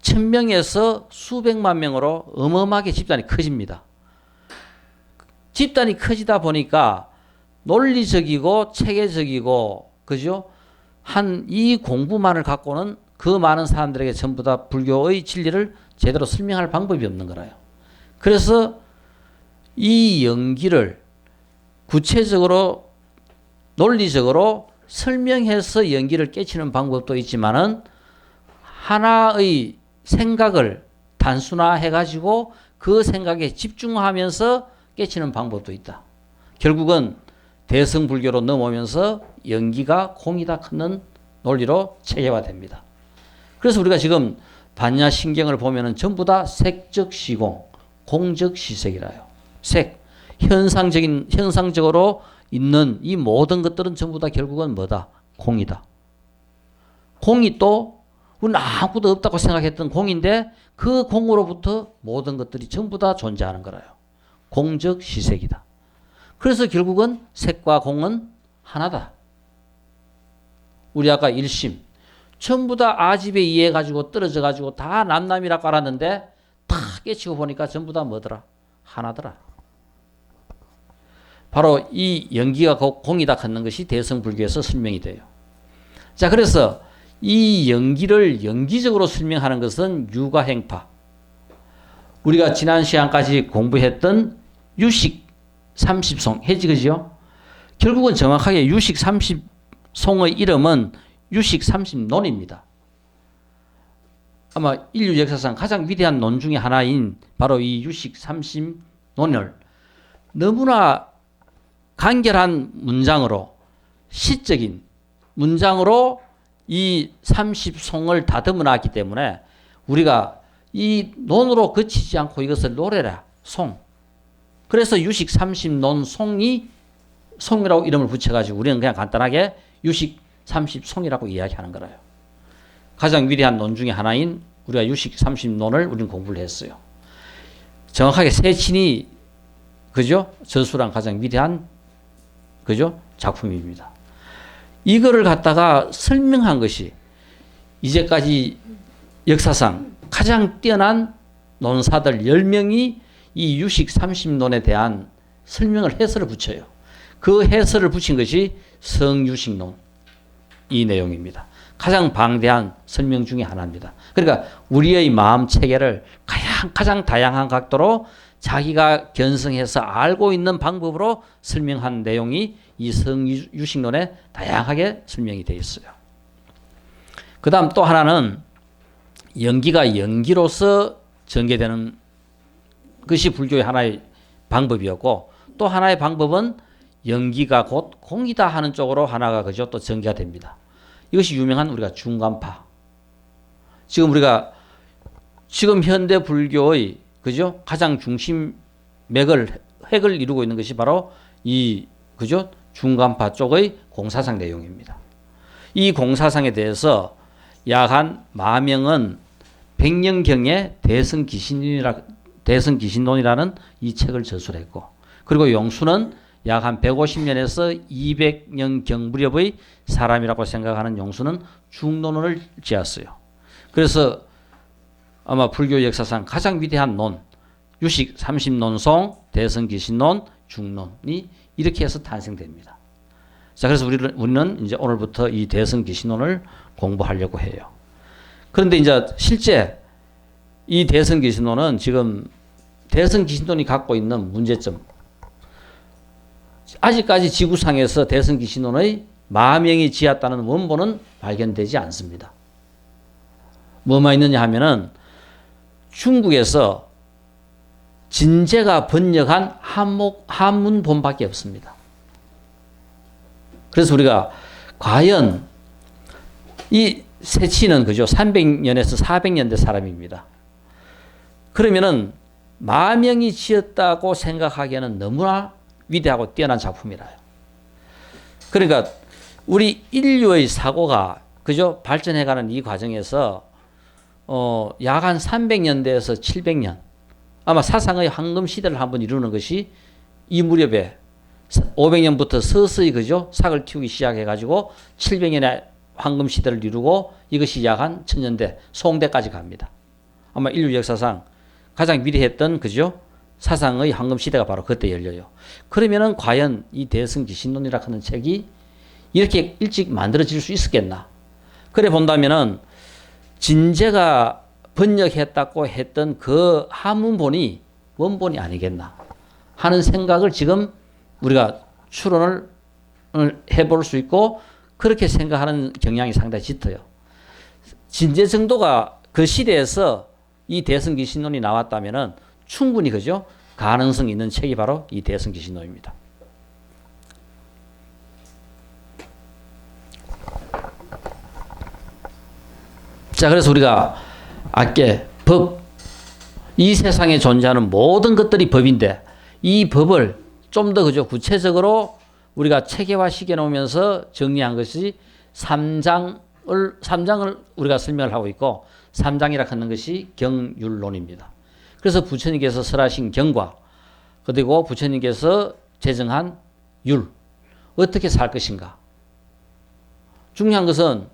1000명에서 수백만 명으로 어마어마하게 집단이 커집니다. 집단이 커지다 보니까 논리적이고 체계적이고 그죠? 한 이 공부만을 갖고는 그 많은 사람들에게 전부 다 불교의 진리를 제대로 설명할 방법이 없는 거라요. 그래서 이 연기를 구체적으로 논리적으로 설명해서 연기를 깨치는 방법도 있지만은 하나의 생각을 단순화해 가지고 그 생각에 집중하면서 깨치는 방법도 있다. 결국은 대승불교로 넘어오면서 연기가 공이다 큰 논리로 체계화됩니다. 그래서 우리가 지금 반야신경을 보면은 전부 다 색적 시공, 공적 시색이라요. 색, 현상적으로 있는 이 모든 것들은 전부 다 결국은 뭐다? 공이다. 공이 또 우리는 아무것도 없다고 생각했던 공인데 그 공으로부터 모든 것들이 전부 다 존재하는 거라요. 공적 시색이다. 그래서 결국은 색과 공은 하나다. 우리 아까 일심 전부 다 아집에 의해 가지고 떨어져 가지고 다 남남이라고 알았는데 다 깨치고 보니까 전부 다 뭐더라? 하나더라. 바로 이 연기가 공이다 하는 것이 대승불교에서 설명이 돼요. 자, 그래서 이 연기를 연기적으로 설명하는 것은 유가행파. 우리가 지난 시간까지 공부했던 유식 30송 해지 그죠? 결국은 정확하게 유식 30송의 이름은 유식 30논입니다. 아마 인류 역사상 가장 위대한 논 중에 하나인 바로 이 유식 30논을 너무나 간결한 문장으로 시적인 문장으로 이 30송을 다듬어 놨기 때문에 우리가 이 논으로 그치지 않고 이것을 노래라 송. 그래서 유식 30논 송이라고 이름을 붙여가지고 우리는 그냥 간단하게 유식 30송이라고 이야기하는 거라요. 가장 위대한 논 중에 하나인 우리가 유식 30논을 우리는 공부를 했어요. 정확하게 세친이 그죠? 저수랑 가장 위대한 그죠? 작품입니다. 이거를 갖다가 설명한 것이 이제까지 역사상 가장 뛰어난 논사들 10명이 이 유식 30논에 대한 설명을 해설을 붙여요. 그 해설을 붙인 것이 성유식론 이 내용입니다. 가장 방대한 설명 중에 하나입니다. 그러니까 우리의 마음 체계를 가장 다양한 각도로 자기가 견성해서 알고 있는 방법으로 설명한 내용이 이 성유식론에 다양하게 설명이 되어 있어요. 그 다음 또 하나는 연기가 연기로서 전개되는 것이 불교의 하나의 방법이었고 또 하나의 방법은 연기가 곧 공이다 하는 쪽으로 하나가 그죠 또 전개가 됩니다. 이것이 유명한 우리가 중간파. 지금 현대 불교의 그죠 가장 중심 핵을 이루고 있는 것이 바로 이 그죠 중간파 쪽의 공사상 내용입니다. 이 공사상에 대해서 약 한 마명은 100년경에 대승기신론이라는 이 책을 저술했고 그리고 용수는 약 한 150년에서 200년경 무렵의 사람이라고 생각하는 용수는 중론을 지었어요. 그래서 아마 불교 역사상 가장 위대한 논, 유식 30논송, 대승기신론, 중론이 이렇게 해서 탄생됩니다. 자, 그래서 우리는 이제 오늘부터 이 대승기신론을 공부하려고 해요. 그런데 이제 실제 이 대승기신론은 지금 대승기신론이 갖고 있는 문제점, 아직까지 지구상에서 대승기신론의 마명이 지었다는 원본은 발견되지 않습니다. 뭐만 있느냐 하면은 중국에서 진제가 번역한 한문본밖에 없습니다. 그래서 우리가 과연 이 세치는 그죠 300년에서 400년대 사람입니다. 그러면은 마명이 지었다고 생각하기에는 너무나 위대하고 뛰어난 작품이라요. 그러니까 우리 인류의 사고가 그죠 발전해가는 이 과정에서 약 한 300년대에서 700년 아마 사상의 황금 시대를 한번 이루는 것이 이 무렵에 500년부터 서서히 그죠 삭을 틔우기 시작해가지고 700년의 황금 시대를 이루고 이것이 약 한 1000년대 송대까지 갑니다. 아마 인류 역사상 가장 위대했던 그죠 사상의 황금 시대가 바로 그때 열려요. 그러면은 과연 이 대승기신론이라 하는 책이 이렇게 일찍 만들어질 수 있었겠나? 그래 본다면은 진제가 번역했다고 했던 그 한문본이 원본이 아니겠나 하는 생각을 지금 우리가 추론을 해볼 수 있고 그렇게 생각하는 경향이 상당히 짙어요. 진제 정도가 그 시대에서 이 대승기신론이 나왔다면은 충분히 그죠? 가능성 있는 책이 바로 이 대승기신론입니다. 자, 그래서 우리가 아까 법, 이 세상에 존재하는 모든 것들이 법인데 이 법을 좀 더 그죠? 구체적으로 우리가 체계화 시켜 놓으면서 정리한 것이 3장을 우리가 설명을 하고 있고 3장이라 하는 것이 경율론입니다. 그래서 부처님께서 설하신 경과 그리고 부처님께서 제정한 율 어떻게 살 것인가. 중요한 것은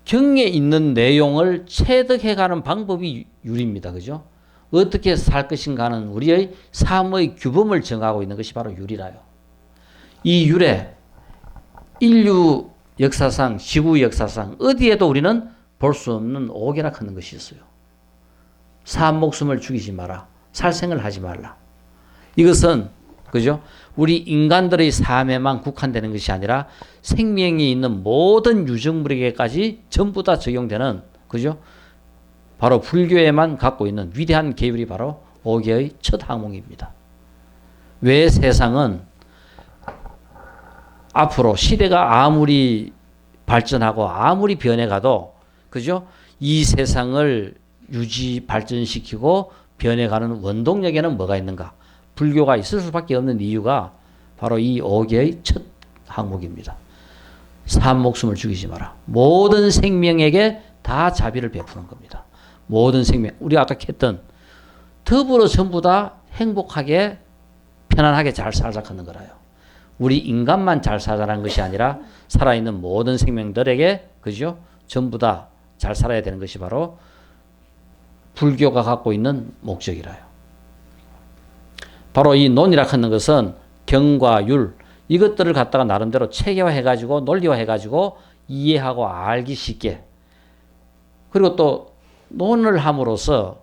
경에 있는 내용을 체득해가는 방법이 율입니다. 그죠? 어떻게 살 것인가는 우리의 삶의 규범을 정하고 있는 것이 바로 율이라요. 이 율에 인류 역사상, 지구 역사상 어디에도 우리는 볼 수 없는 오계라 하는 것이 있어요. 사 목숨을 죽이지 마라. 살생을 하지 말라. 이것은 그죠? 우리 인간들의 삶에만 국한되는 것이 아니라 생명이 있는 모든 유정물에게까지 전부 다 적용되는 그죠? 바로 불교에만 갖고 있는 위대한 계율이 바로 오계의 첫 항목입니다. 왜 세상은 앞으로 시대가 아무리 발전하고 아무리 변해가도 그죠? 이 세상을 유지 발전시키고 변해가는 원동력에는 뭐가 있는가? 불교가 있을 수밖에 없는 이유가 바로 이 오계의 첫 항목입니다. 산 목숨을 죽이지 마라. 모든 생명에게 다 자비를 베푸는 겁니다. 모든 생명, 우리가 아까 했던 더불어 전부 다 행복하게 편안하게 잘 살자 하는 거라요. 우리 인간만 잘 살자는 것이 아니라 살아있는 모든 생명들에게 그죠? 전부 다 잘 살아야 되는 것이 바로 불교가 갖고 있는 목적이라요. 바로 이 논이라 하는 것은 경과 율 이것들을 갖다가 나름대로 체계화해가지고 논리화해가지고 이해하고 알기 쉽게 그리고 또 논을 함으로써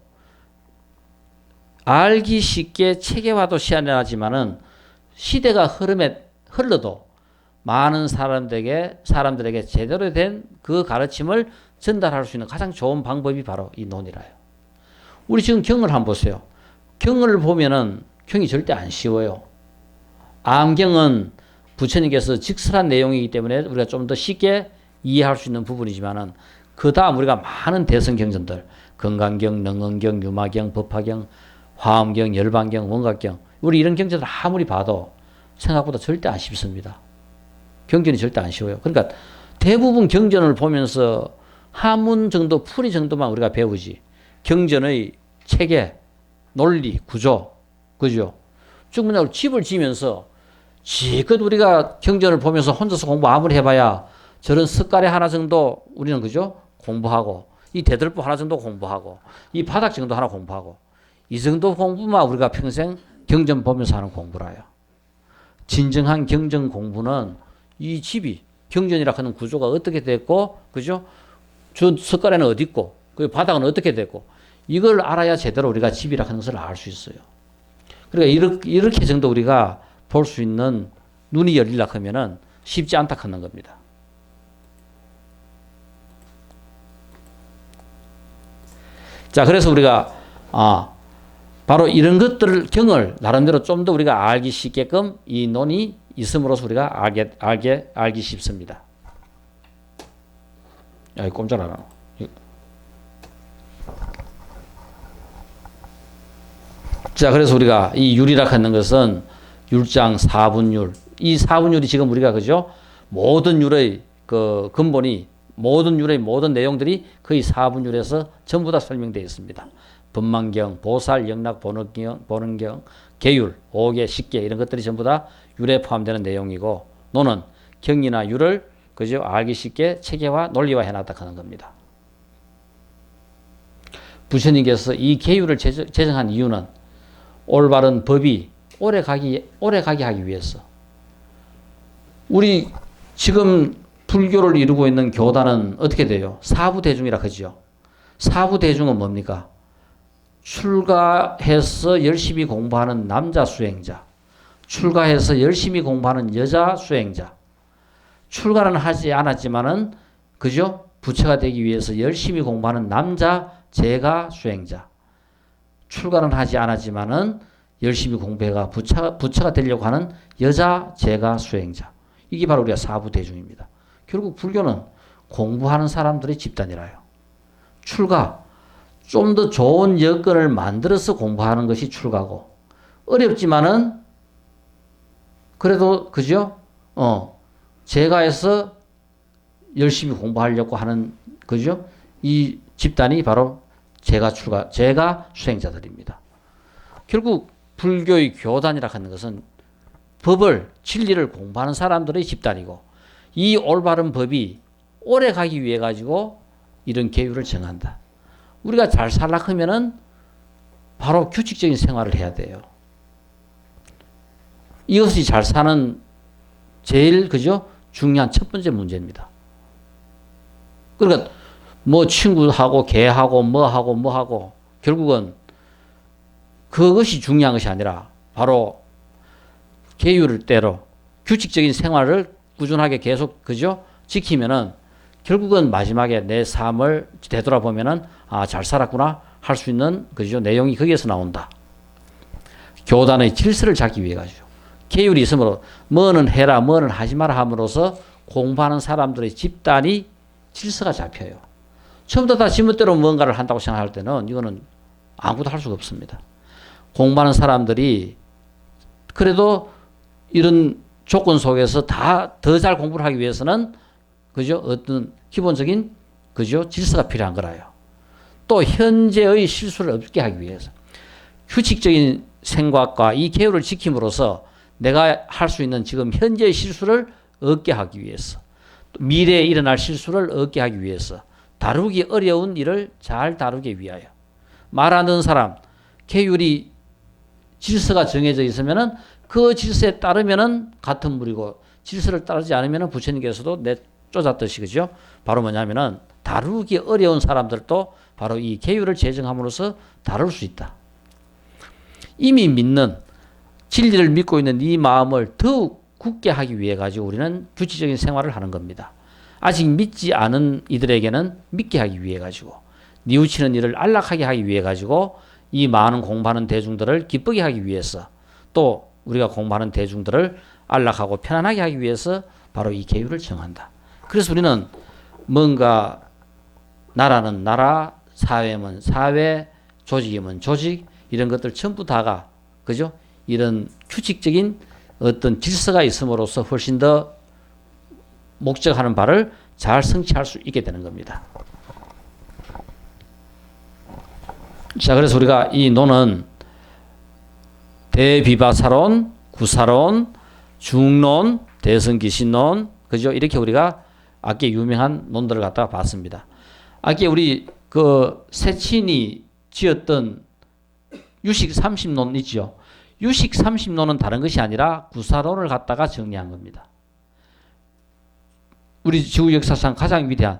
알기 쉽게 체계화도 시행하지만은 시대가 흘러도 많은 사람들에게 제대로 된 그 가르침을 전달할 수 있는 가장 좋은 방법이 바로 이 논이라요. 우리 지금 경을 한번 보세요. 경을 보면은 경이 절대 안 쉬워요. 암경은 부처님께서 직설한 내용이기 때문에 우리가 좀 더 쉽게 이해할 수 있는 부분이지만은 그 다음 우리가 많은 대성경전들 건강경, 능언경, 유마경, 법화경, 화엄경, 열반경, 원각경 우리 이런 경전들 아무리 봐도 생각보다 절대 안 쉽습니다. 경전이 절대 안 쉬워요. 그러니까 대부분 경전을 보면서 하문 정도, 풀이 정도만 우리가 배우지 경전의 체계, 논리, 구조 그죠? 쭉 그냥 집을 지면서 지껏 우리가 경전을 보면서 혼자서 공부 아무리 해봐야 저런 석가래 하나 정도 우리는 그죠? 공부하고 이 대들보 하나 정도 공부하고 이 바닥 정도 하나 공부하고 이 정도 공부만 우리가 평생 경전 보면서 하는 공부라요. 진정한 경전 공부는 이 집이 경전이라 하는 구조가 어떻게 됐고 그죠? 저 석가래는 어디 있고 그 바닥은 어떻게 됐고 이걸 알아야 제대로 우리가 집이라 하는 것을 알 수 있어요. 그러니까 이렇게 정도 우리가 볼 수 있는 눈이 열리려 하면은 쉽지 않다 하는 겁니다. 자, 그래서 우리가 바로 이런 것들을 경을 나름대로 좀 더 우리가 알기 쉽게끔 이 논이 있음으로써 우리가 알기 쉽습니다. 야, 이 꼼짝하라. 자, 그래서 우리가 이 율이라 하는 것은 율장 사분율. 이 사분율이 지금 우리가 그죠? 모든 율의 그 근본이 모든 율의 모든 내용들이 거의 사분율에서 전부 다 설명되어 있습니다. 법망경, 보살, 영락, 보능경, 계율, 오계, 식계 이런 것들이 전부 다 율에 포함되는 내용이고 논은 경이나 율을 그죠? 알기 쉽게 체계화, 논리화 해놨다 하는 겁니다. 부처님께서 이 계율을 제정한 이유는 올바른 법이 오래 가게 하기 위해서. 우리 지금 불교를 이루고 있는 교단은 어떻게 돼요? 사부대중이라 하죠. 사부대중은 뭡니까? 출가해서 열심히 공부하는 남자 수행자, 출가해서 열심히 공부하는 여자 수행자, 출가는 하지 않았지만은 그죠? 부처가 되기 위해서 열심히 공부하는 남자 제가 수행자, 출가는 하지 않았지만은 열심히 공부해가 부처가 되려고 하는 여자 제가 수행자. 이게 바로 우리가 사부대중입니다. 결국 불교는 공부하는 사람들의 집단이라요. 출가, 좀 더 좋은 여건을 만들어서 공부하는 것이 출가고, 어렵지만은 그래도 그죠? 제가해서 열심히 공부하려고 하는 그죠? 이 집단이 바로 제가 수행자들입니다. 결국 불교의 교단이라 하는 것은 법을, 진리를 공부하는 사람들의 집단이고, 이 올바른 법이 오래 가기 위해 가지고 이런 계율을 정한다. 우리가 잘 살려고 하면은 바로 규칙적인 생활을 해야 돼요. 이것이 잘 사는 제일 그죠? 중요한 첫 번째 문제입니다. 그러니까 뭐 친구하고 개하고 뭐하고 결국은 그것이 중요한 것이 아니라 바로 계율을 대로 규칙적인 생활을 꾸준하게 계속 그죠? 지키면은 결국은 마지막에 내 삶을 되돌아보면은 잘 살았구나 할 수 있는 그죠? 내용이 거기에서 나온다. 교단의 질서를 잡기 위해 가지고 계율이 있으므로 뭐는 해라 뭐는 하지 마라 함으로써 공부하는 사람들의 집단이 질서가 잡혀요. 처음부터 다 지멋대로 뭔가를 한다고 생각할 때는 이거는 아무것도 할 수가 없습니다. 공부하는 사람들이 그래도 이런 조건 속에서 더 잘 공부를 하기 위해서는 그죠? 어떤 기본적인 그죠? 질서가 필요한 거라요. 또 현재의 실수를 없게 하기 위해서 규칙적인 생각과 이 계율을 지킴으로써 내가 할 수 있는 지금 현재의 실수를 없게 하기 위해서, 또 미래에 일어날 실수를 없게 하기 위해서, 다루기 어려운 일을 잘 다루기 위하여. 말하는 사람, 계율이 질서가 정해져 있으면은 그 질서에 따르면은 같은 물이고, 질서를 따르지 않으면은 부처님께서도 내쫓았듯이 그죠? 바로 뭐냐면은 다루기 어려운 사람들도 바로 이 계율을 제정함으로써 다룰 수 있다. 이미 믿는 진리를 믿고 있는 이 마음을 더욱 굳게 하기 위해 가지고 우리는 규칙적인 생활을 하는 겁니다. 아직 믿지 않은 이들에게는 믿게 하기 위해 가지고, 뉘우치는 일을 안락하게 하기 위해 가지고 이 많은 공부하는 대중들을 기쁘게 하기 위해서, 또 우리가 공부하는 대중들을 안락하고 편안하게 하기 위해서 바로 이 계율을 정한다. 그래서 우리는 뭔가 나라는 나라, 사회면 사회, 조직이면 조직, 이런 것들 전부 다가 그죠? 이런 규칙적인 어떤 질서가 있음으로써 훨씬 더 목적하는 바를 잘 성취할 수 있게 되는 겁니다. 자, 그래서 우리가 이 논은 대비바사론, 구사론, 중론, 대성기신론, 그죠? 이렇게 우리가 아까 유명한 논들을 갖다가 봤습니다. 아까 우리 그 세친이 지었던 유식 30논 있죠? 유식 30논은 다른 것이 아니라 구사론을 갖다가 정리한 겁니다. 우리 지구 역사상 가장 위대한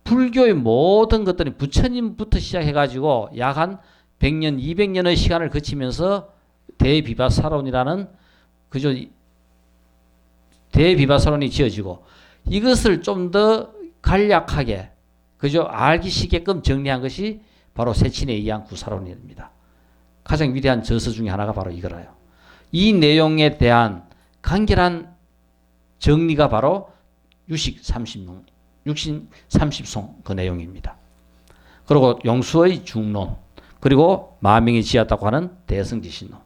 불교의 모든 것들이 부처님부터 시작해가지고 약 한 100년, 200년의 시간을 거치면서 대비바사론이라는 그저 대비바사론이 지어지고, 이것을 좀 더 간략하게 그저 알기 쉽게끔 정리한 것이 바로 세친에 의한 구사론입니다. 가장 위대한 저서 중에 하나가 바로 이거라요. 이 내용에 대한 간결한 정리가 바로 유식 30송, 육신 30송 그 내용입니다. 그리고 용수의 중론, 그리고 마명이 지었다고 하는 대성기신론.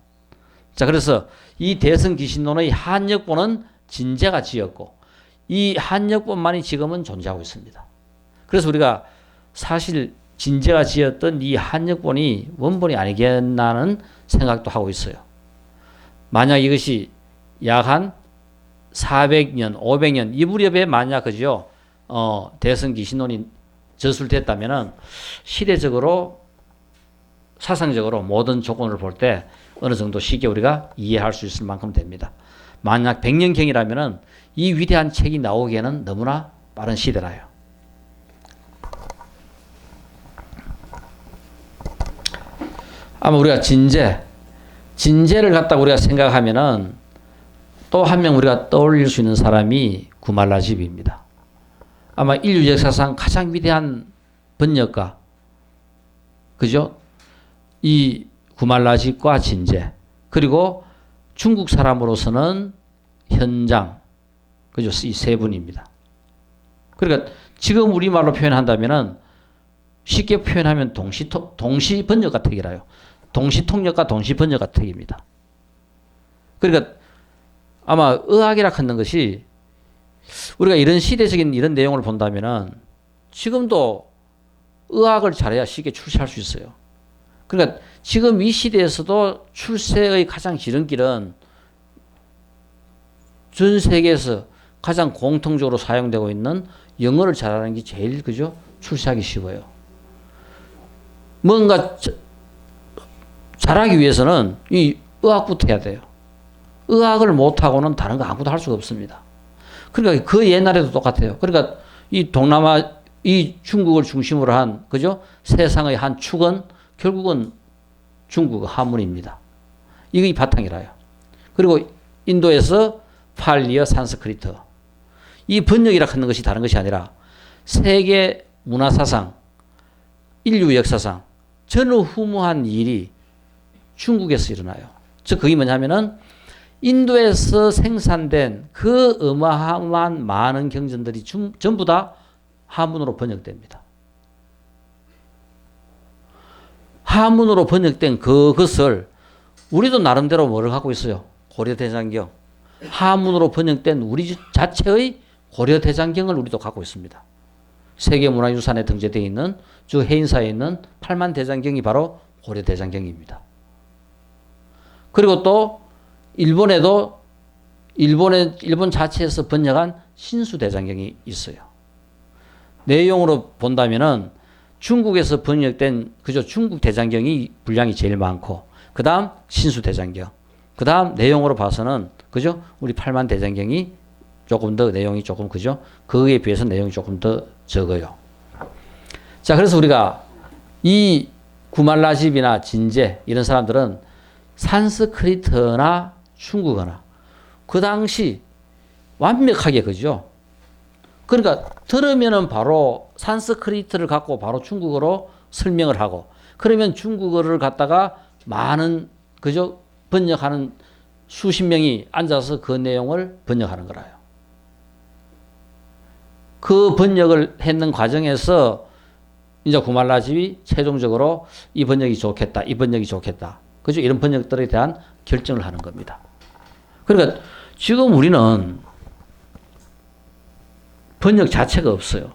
자, 그래서 이 대성기신론의 한역본은 진제가 지었고, 이 한역본만이 지금은 존재하고 있습니다. 그래서 우리가 사실 진제가 지었던 이 한역본이 원본이 아니겠나는 생각도 하고 있어요. 만약 이것이 약 한 400년, 500년 이 무렵에 만약 그죠? 대성기신론이 저술됐다면은 시대적으로 사상적으로 모든 조건을 볼 때 어느 정도 쉽게 우리가 이해할 수 있을 만큼 됩니다. 만약 100년경이라면은 이 위대한 책이 나오기에는 너무나 빠른 시대라요. 아마 우리가 진제를 갖다가 우리가 생각하면은 또 한 명 우리가 떠올릴 수 있는 사람이 구말라집입니다. 아마 인류 역사상 가장 위대한 번역가, 그죠? 이 구말라집과 진제, 그리고 중국 사람으로서는 현장, 그죠? 이 세 분입니다. 그러니까 지금 우리말로 표현한다면은 쉽게 표현하면 동시 번역가 특이라요. 동시 통역과 동시 번역가 특입니다. 그러니까 아마 의학이라 하는 것이 우리가 이런 시대적인 이런 내용을 본다면은 지금도 의학을 잘해야 쉽게 출세할 수 있어요. 그러니까 지금 이 시대에서도 출세의 가장 지름길은 전 세계에서 가장 공통적으로 사용되고 있는 영어를 잘하는 게 제일 그죠? 출세하기 쉬워요. 뭔가 잘하기 위해서는 이 의학부터 해야 돼요. 의학을 못하고는 다른 거 아무것도 할 수가 없습니다. 그러니까 그 옛날에도 똑같아요. 그러니까 이 동남아, 이 중국을 중심으로 한, 그죠? 세상의 한 축은 결국은 중국 한문입니다. 이게 바탕이라요. 그리고 인도에서 팔리어 산스크리트. 이 번역이라 하는 것이 다른 것이 아니라 세계 문화사상, 인류 역사상 전후무한 일이 중국에서 일어나요. 즉 그게 뭐냐면은 인도에서 생산된 그 어마어마한 많은 경전들이 전부 다 한문으로 번역됩니다. 한문으로 번역된 그것을 우리도 나름대로 뭐를 갖고 있어요? 고려대장경. 한문으로 번역된 우리 자체의 고려대장경을 우리도 갖고 있습니다. 세계문화유산에 등재되어 있는 즉 해인사에 있는 8만 대장경이 바로 고려대장경입니다. 그리고 또 일본에도 일본 자체에서 번역한 신수대장경이 있어요. 내용으로 본다면은 중국에서 번역된 그저 중국 대장경이 분량이 제일 많고 그 다음 신수대장경 그 다음 내용으로 봐서는 그죠 우리 8만 대장경이 조금 더 내용이 조금 그죠 그에 비해서 내용이 조금 더 적어요. 자 그래서 우리가 이 구말라집이나 진제 이런 사람들은 산스크리트나 중국어나 그 당시 완벽하게 그죠. 그러니까 들으면은 바로 산스크리트를 갖고 바로 중국어로 설명을 하고 그러면 중국어를 갖다가 많은 그죠 번역하는 수십 명이 앉아서 그 내용을 번역하는 거라요. 그 번역을 했는 과정에서 이제 구말라집이 최종적으로 이 번역이 좋겠다, 이 번역이 좋겠다. 그죠? 이런 번역들에 대한 결정을 하는 겁니다. 그러니까 지금 우리는 번역 자체가 없어요.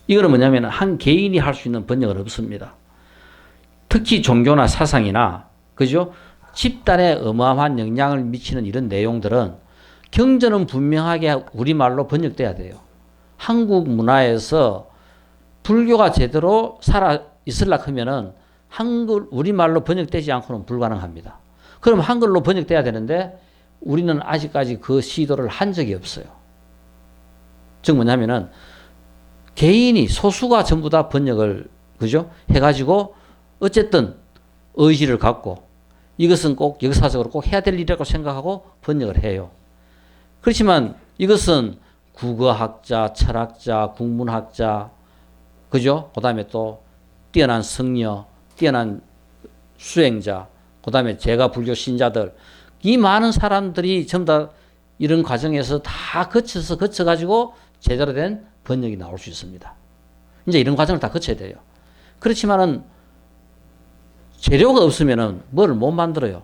이거는 뭐냐면 한 개인이 할 수 있는 번역은 없습니다. 특히 종교나 사상이나 그죠? 집단에 어마어마한 영향을 미치는 이런 내용들은 경전은 분명하게 우리말로 번역돼야 돼요. 한국 문화에서 불교가 제대로 살아 있으려고 하면은 한글 우리말로 번역되지 않고는 불가능합니다. 그럼 한글로 번역돼야 되는데 우리는 아직까지 그 시도를 한 적이 없어요. 즉 뭐냐면은 개인이 소수가 전부 다 번역을 그죠? 해가지고 어쨌든 의지를 갖고 이것은 꼭 역사적으로 꼭 해야 될 일이라고 생각하고 번역을 해요. 그렇지만 이것은 국어학자, 철학자, 국문학자, 그죠? 그 다음에 또 뛰어난 성녀, 뛰어난 수행자, 그 다음에 제가 불교 신자들, 이 많은 사람들이 전부 다 이런 과정에서 다 거쳐가지고 제대로 된 번역이 나올 수 있습니다. 이제 이런 과정을 다 거쳐야 돼요. 그렇지만은 재료가 없으면은 뭐를 못 만들어요.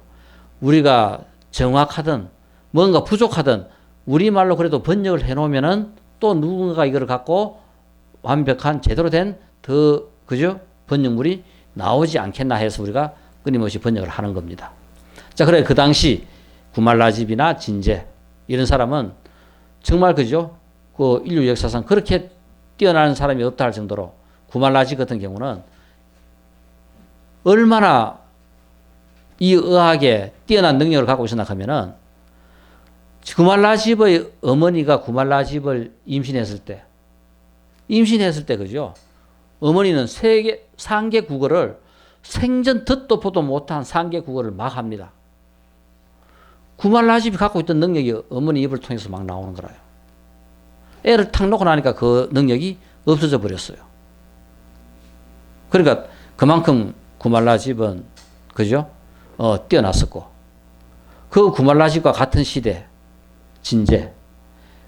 우리가 정확하든 뭔가 부족하든 우리말로 그래도 번역을 해놓으면은 또 누군가가 이걸 갖고 완벽한 제대로 된 더 그죠 번역물이 나오지 않겠나 해서 우리가 끊임없이 번역을 하는 겁니다. 자, 그래 그 당시 구말라집이나 진제 이런 사람은 정말 그죠 그 인류 역사상 그렇게 뛰어난 사람이 없다 할 정도로 구말라집 같은 경우는 얼마나 이 의학에 뛰어난 능력을 갖고 있었나 하면은 구말라집의 어머니가 구말라집을 임신했을 때 그죠? 어머니는 상계 국어를 생전 듣도 보도 못한 상계 국어를 막 합니다. 구말라집이 갖고 있던 능력이 어머니 입을 통해서 막 나오는 거라요. 애를 탁 놓고 나니까 그 능력이 없어져 버렸어요. 그러니까 그만큼 구말라집은 그죠? 뛰어났었고 그 구말라집과 같은 시대 진제.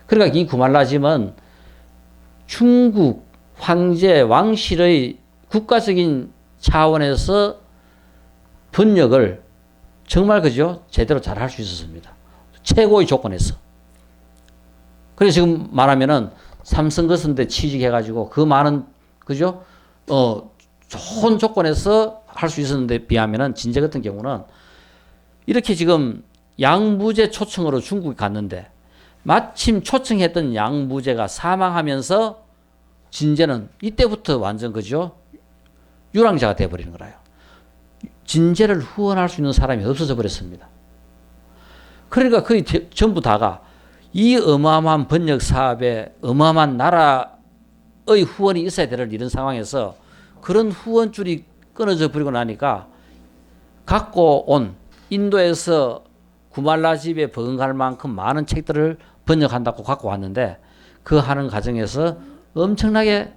그러니까 이 구말라집은 중국 황제 왕실의 국가적인 차원에서 번역을 정말 그죠? 제대로 잘 할 수 있었습니다. 최고의 조건에서. 그래서 지금 말하면은 삼성거선대 취직해가지고 그 많은 그죠? 좋은 조건에서 할 수 있었는데 비하면은 진제 같은 경우는 이렇게 지금 양무제 초청으로 중국에 갔는데 마침 초청했던 양무제가 사망하면서 진제는 이때부터 완전 그죠? 유랑자가 되어버리는 거라요. 진제를 후원할 수 있는 사람이 없어져 버렸습니다. 그러니까 거의 전부 다가 이 어마어마한 번역 사업에 어마어마한 나라의 후원이 있어야 될 이런 상황에서 그런 후원줄이 끊어져 버리고 나니까 갖고 온 인도에서 구말라집에 버금갈 만큼 많은 책들을 번역한다고 갖고 왔는데 그 하는 과정에서 엄청나게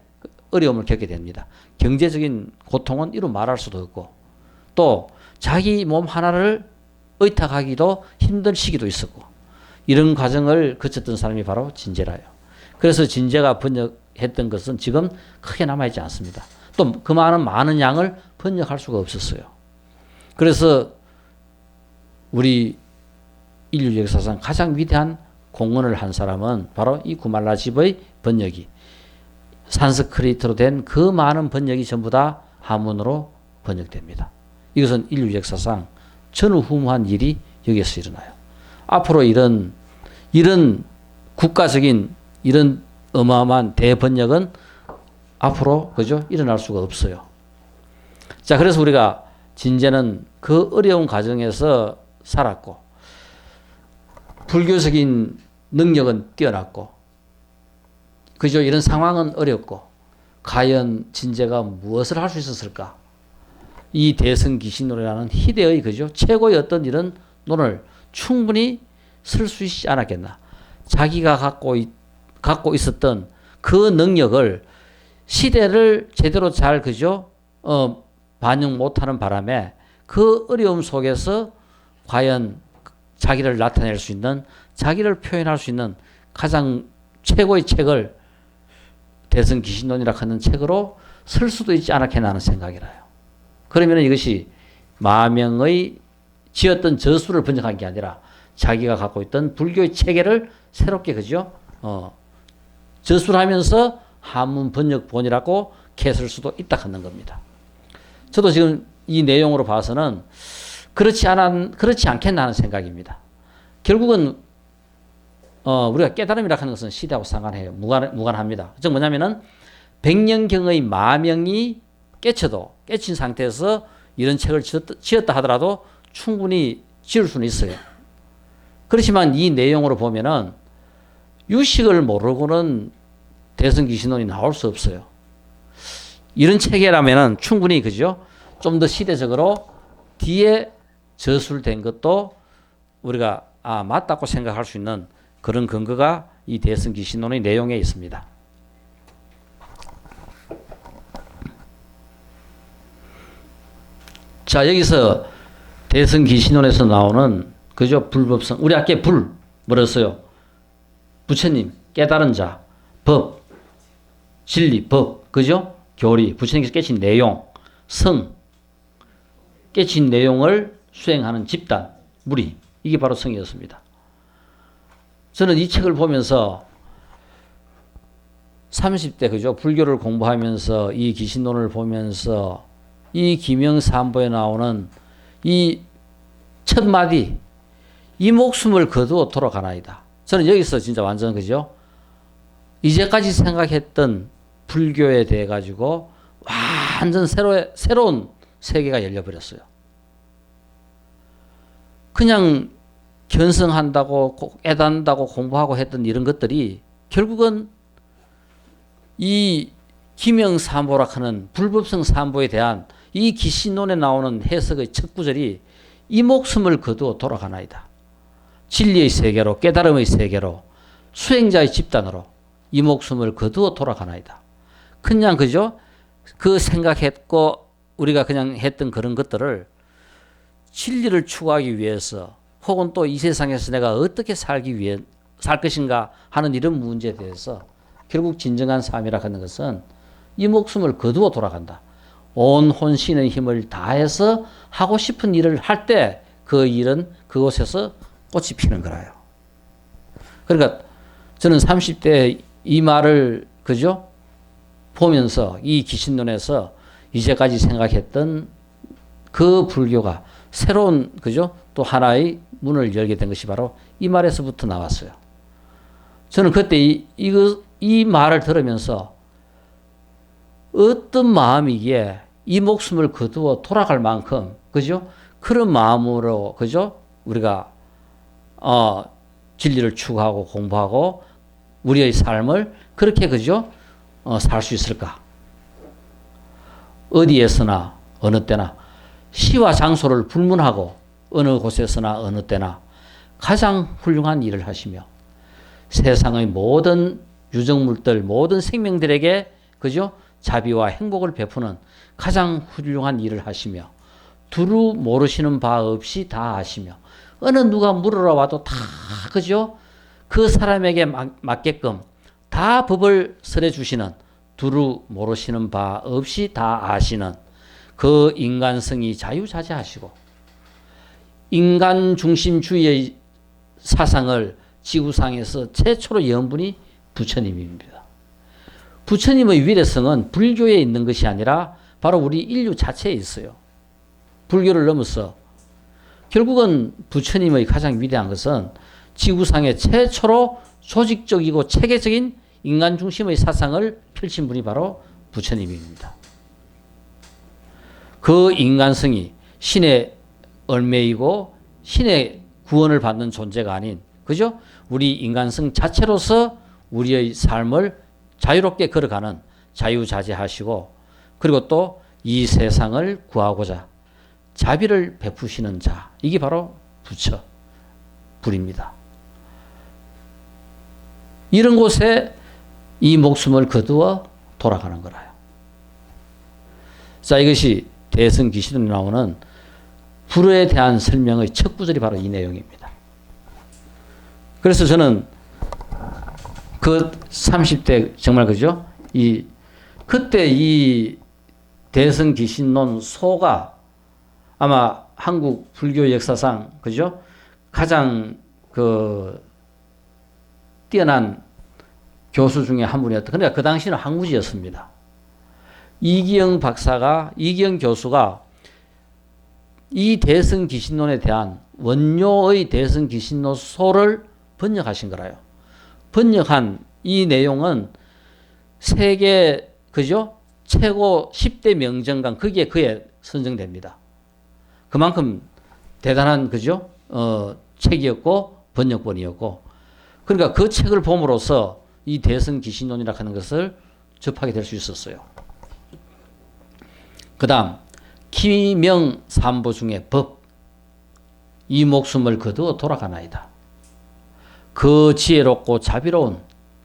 어려움을 겪게 됩니다. 경제적인 고통은 이루 말할 수도 없고 또 자기 몸 하나를 의탁하기도 힘든 시기도 있었고 이런 과정을 거쳤던 사람이 바로 진제라요. 그래서 진제가 번역했던 것은 지금 크게 남아있지 않습니다. 또 그 많은 양을 번역할 수가 없었어요. 그래서 우리 인류 역사상 가장 위대한 공헌을 한 사람은 바로 이 구말라집의 번역이 산스크리트로 된 그 많은 번역이 전부 다 한문으로 번역됩니다. 이것은 인류 역사상 전후무한 일이 여기에서 일어나요. 앞으로 이런 국가적인 이런 어마어마한 대번역은 앞으로 그죠? 일어날 수가 없어요. 자, 그래서 우리가 진제는 그 어려운 과정에서 살았고 불교적인 능력은 뛰어났고 그죠? 이런 상황은 어렵고 과연 진제가 무엇을 할 수 있었을까? 이 대승기신론이라는 희대의 그죠? 최고의 어떤 이런 논을 충분히 쓸 수 있지 않았겠나? 자기가 갖고 있었던 그 능력을 시대를 제대로 잘 그죠? 반영 못하는 바람에 그 어려움 속에서 과연 자기를 나타낼 수 있는 자기를 표현할 수 있는 가장 최고의 책을 대승기신론이라 하는 책으로 쓸 수도 있지 않았겠나 하는 생각이라요. 그러면 이것이 마명의 지었던 저수를 번역한 게 아니라 자기가 갖고 있던 불교의 체계를 새롭게 그죠? 저수를 하면서 한문 번역본이라고 개설 수도 있다 하는 겁니다. 저도 지금 이 내용으로 봐서는 그렇지 않겠나 하는 생각입니다. 결국은 우리가 깨달음이라 하는 것은 시대하고 상관해요. 무관합니다. 즉 뭐냐면은 100년경의 마명이 깨친 상태에서 이런 책을 지었다 하더라도 충분히 지을 수는 있어요. 그렇지만 이 내용으로 보면은 유식을 모르고는 대승기신론이 나올 수 없어요. 이런 체계라면은 충분히 그죠? 좀 더 시대적으로 뒤에 저술된 것도 우리가 맞다고 생각할 수 있는 그런 근거가 이 대승기신론의 내용에 있습니다. 자, 여기서 대승기신론에서 나오는 그죠? 불법성. 우리 아까 불 뭐랬어요? 부처님, 깨달은 자, 법, 진리, 법, 그죠? 교리, 부처님께서 깨친 내용, 성, 깨친 내용을 수행하는 집단, 무리, 이게 바로 성이었습니다. 저는 이 책을 보면서 30대 그죠? 불교를 공부하면서 이 기신론을 보면서 이 기명삼보에 나오는 이 첫 마디, 이 목숨을 거두어 돌아가나이다. 저는 여기서 진짜 완전 그죠? 이제까지 생각했던 불교에 대해 가지고 완전 새로운 세계가 열려버렸어요. 그냥 견성한다고 깨닫는다고 공부하고 했던 이런 것들이 결국은 이 기명삼보라 하는 불법성 삼보에 대한 이 기신론에 나오는 해석의 첫 구절이 이 목숨을 거두어 돌아가나이다. 진리의 세계로 깨달음의 세계로 수행자의 집단으로 이 목숨을 거두어 돌아가나이다. 그냥 그죠? 그 생각했고 우리가 그냥 했던 그런 것들을 진리를 추구하기 위해서 혹은 또 이 세상에서 내가 어떻게 살기 위해 살 것인가 하는 이런 문제에 대해서 결국 진정한 삶이라 하는 것은 이 목숨을 거두어 돌아간다. 온 혼신의 힘을 다해서 하고 싶은 일을 할 때 그 일은 그곳에서 꽃이 피는 거라요. 그러니까 저는 30대 이 말을 그죠? 보면서 이 기신론에서 이제까지 생각했던 그 불교가 새로운 그죠? 또 하나의 문을 열게 된 것이 바로 이 말에서부터 나왔어요. 저는 그때 이 말을 들으면서 어떤 마음이기에 이 목숨을 거두어 돌아갈 만큼 그죠? 그런 마음으로 그죠? 우리가 진리를 추구하고 공부하고 우리의 삶을 그렇게 그죠? 살 수 있을까? 어디에서나 어느 때나 시와 장소를 불문하고 어느 곳에서나 어느 때나 가장 훌륭한 일을 하시며 세상의 모든 유정물들 모든 생명들에게 그죠? 자비와 행복을 베푸는 가장 훌륭한 일을 하시며 두루 모르시는 바 없이 다 아시며 어느 누가 물으러 와도 다 그죠? 그 사람에게 맞게끔 다 법을 설해 주시는 두루 모르시는 바 없이 다 아시는 그 인간성이 자유자재하시고 인간 중심주의의 사상을 지구상에서 최초로 연 분이 부처님입니다. 부처님의 위대성은 불교에 있는 것이 아니라 바로 우리 인류 자체에 있어요. 불교를 넘어서 결국은 부처님의 가장 위대한 것은 지구상에 최초로 조직적이고 체계적인 인간 중심의 사상을 펼친 분이 바로 부처님입니다. 그 인간성이 신의 얼매이고 신의 구원을 받는 존재가 아닌 그죠? 우리 인간성 자체로서 우리의 삶을 자유롭게 걸어가는 자유자재하시고 그리고 또 이 세상을 구하고자 자비를 베푸시는 자 이게 바로 부처 불입니다. 이런 곳에 이 목숨을 거두어 돌아가는 거라요. 자, 이것이 대승기신론에 나오는 불에 대한 설명의 첫 구절이 바로 이 내용입니다. 그래서 저는 그 30대 정말 그죠? 그때 이 대승기신론 소가 아마 한국 불교 역사상 그죠? 가장 뛰어난 교수 중에 한 분이었다. 그러니까 그 당시는 학무지였습니다. 이기영 교수가 이 대승기신론에 대한 원료의 대승기신론 소를 번역하신 거라요. 번역한 이 내용은 세계 그죠? 최고 10대 명정강 거기에 그에 선정됩니다. 그만큼 대단한 그죠? 책이었고 번역본이었고 그러니까 그 책을 봄으로써 이 대승기신론이라 하는 것을 접하게 될 수 있었어요. 그 다음 기명삼보 중에 법 이 목숨을 거두어 돌아가나이다. 그 지혜롭고 자비로운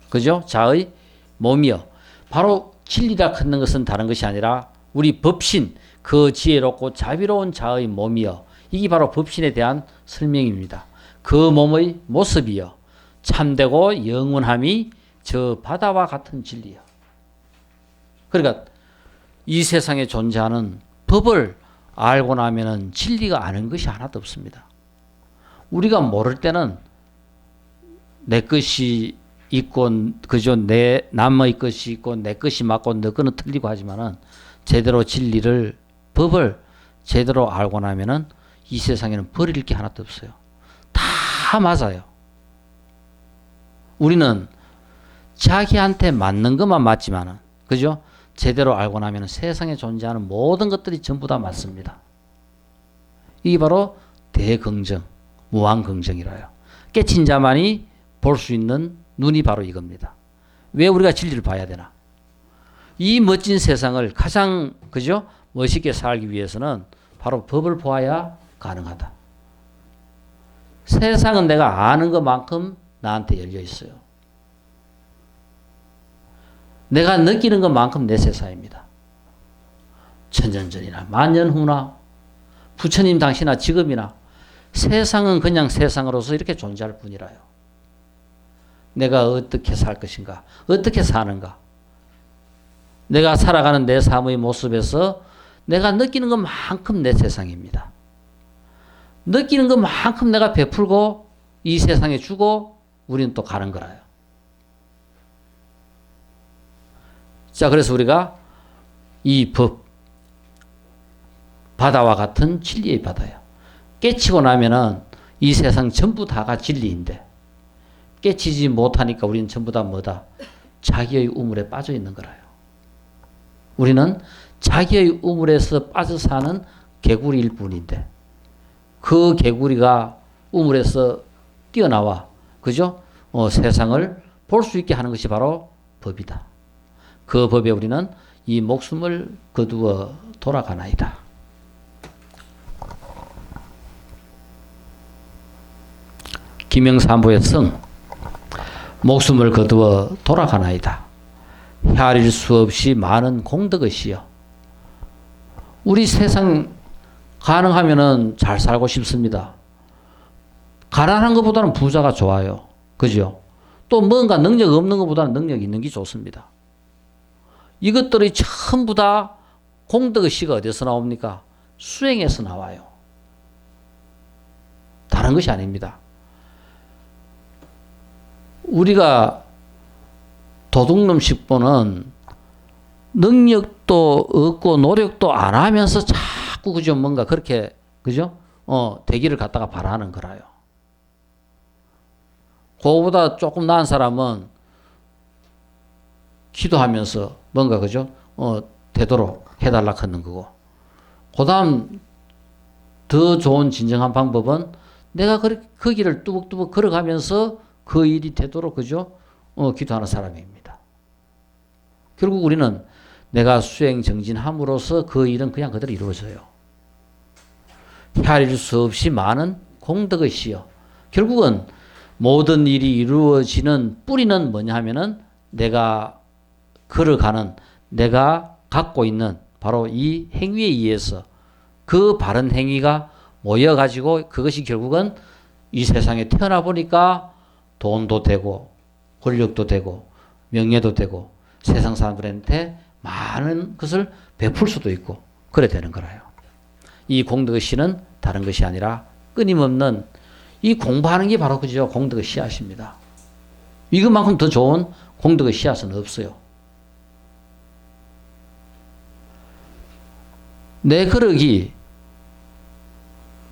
그죠? 자의 몸이여 바로 진리라 하는 것은 다른 것이 아니라 우리 법신 그 지혜롭고 자비로운 자의 몸이여 이게 바로 법신에 대한 설명입니다. 그 몸의 모습이여 참되고 영원함이 저 바다와 같은 진리여. 그러니까 이 세상에 존재하는 법을 알고 나면은 진리가 아는 것이 하나도 없습니다. 우리가 모를 때는 내 것이 있고 그저 내 남의 것이 있고 내 것이 맞고 내 거는 틀리고 하지만은 제대로 진리를 법을 제대로 알고 나면은 이 세상에는 버릴 게 하나도 없어요. 다 맞아요. 우리는 자기한테 맞는 것만 맞지만은 그죠? 제대로 알고 나면 세상에 존재하는 모든 것들이 전부 다 맞습니다. 이게 바로 대긍정, 무한긍정이라요. 깨친 자만이 볼 수 있는 눈이 바로 이겁니다. 왜 우리가 진리를 봐야 되나? 이 멋진 세상을 가장 그죠? 멋있게 살기 위해서는 바로 법을 보아야 가능하다. 세상은 내가 아는 것만큼 나한테 열려 있어요. 내가 느끼는 것만큼 내 세상입니다. 천년 전이나 만년 후나 부처님 당시나 지금이나 세상은 그냥 세상으로서 이렇게 존재할 뿐이라요. 내가 어떻게 살 것인가? 어떻게 사는가? 내가 살아가는 내 삶의 모습에서 내가 느끼는 것만큼 내 세상입니다. 느끼는 것만큼 내가 베풀고 이 세상에 주고 우리는 또 가는 거라요. 자, 그래서 우리가 이 법, 바다와 같은 진리의 바다예요. 깨치고 나면은 이 세상 전부 다가 진리인데 깨치지 못하니까 우리는 전부 다 뭐다? 자기의 우물에 빠져 있는 거라요. 우리는 자기의 우물에서 빠져 사는 개구리일 뿐인데 그 개구리가 우물에서 뛰어나와 그죠? 세상을 볼 수 있게 하는 것이 바로 법이다. 그 법에 우리는 이 목숨을 거두어 돌아가나이다. 김영삼부의 성 목숨을 거두어 돌아가나이다. 헤아릴 수 없이 많은 공덕의시여. 우리 세상 가능하면은 잘 살고 싶습니다. 가난한 것보다는 부자가 좋아요. 그죠? 또 뭔가 능력 없는 것보다는 능력 있는 게 좋습니다. 이것들이 전부 다 공덕의시가 어디서 나옵니까? 수행에서 나와요. 다른 것이 아닙니다. 우리가 도둑놈 식보는 능력도 없고 노력도 안 하면서 자꾸 그죠 뭔가 그렇게 그죠 대기를 갖다가 바라는 거라요. 그거보다 조금 나은 사람은 기도하면서 뭔가 그죠 되도록 해달라 하는 거고, 그다음 더 좋은 진정한 방법은 내가 그 길을 뚜벅뚜벅 걸어가면서 그 일이 되도록 그죠 기도하는 사람입니다. 결국 우리는 내가 수행 정진함으로써 그 일은 그냥 그대로 이루어져요. 헤아릴 수 없이 많은 공덕의 시여. 결국은 모든 일이 이루어지는 뿌리는 뭐냐 하면은 내가 걸어가는 내가 갖고 있는 바로 이 행위에 의해서 그 바른 행위가 모여가지고 그것이 결국은 이 세상에 태어나 보니까 돈도 되고 권력도 되고 명예도 되고 세상 사람들한테 많은 것을 베풀 수도 있고 그래 되는 거라요. 이 공덕의 씨는 다른 것이 아니라 끊임없는 이 공부하는 게 바로 그죠 공덕의 씨앗입니다. 이것만큼 더 좋은 공덕의 씨앗은 없어요. 내 그릇이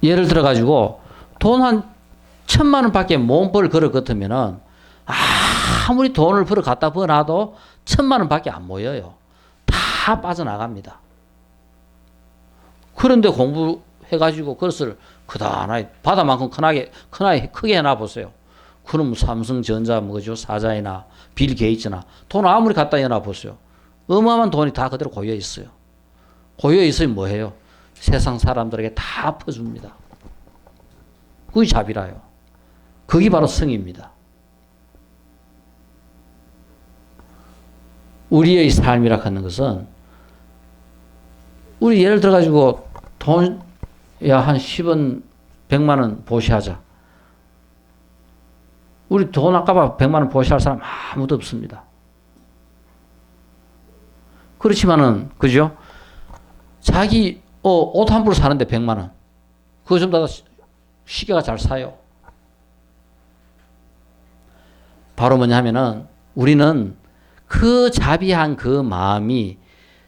예를 들어 가지고 돈 한 1,000만 원밖에 못 벌 그릇 같으면은 아무리 돈을 벌어 갖다 버놔도 1,000만 원밖에 안 모여요. 다 빠져나갑니다. 그런데 공부해가지고 그것을 그다나이 바다만큼 크게 해놔 보세요. 그럼 삼성전자 뭐죠 사자이나 빌 게이츠나 돈 아무리 갖다 해놔 보세요. 어마어마한 돈이 다 그대로 고여 있어요. 고여 있으면 뭐해요? 세상 사람들에게 다 퍼줍니다. 그게 자비라요. 그게 바로 성입니다. 우리의 삶이라 하는 것은 우리 예를 들어 가지고 돈 한 10원 100만 원 보시하자. 우리 돈 아까봐 100만 원 보시할 사람 아무도 없습니다. 그렇지만은 그죠? 자기 옷 한 벌 사는데 100만 원. 그거 좀 다 시계가 잘 사요. 바로 뭐냐 하면은 우리는 그 자비한 그 마음이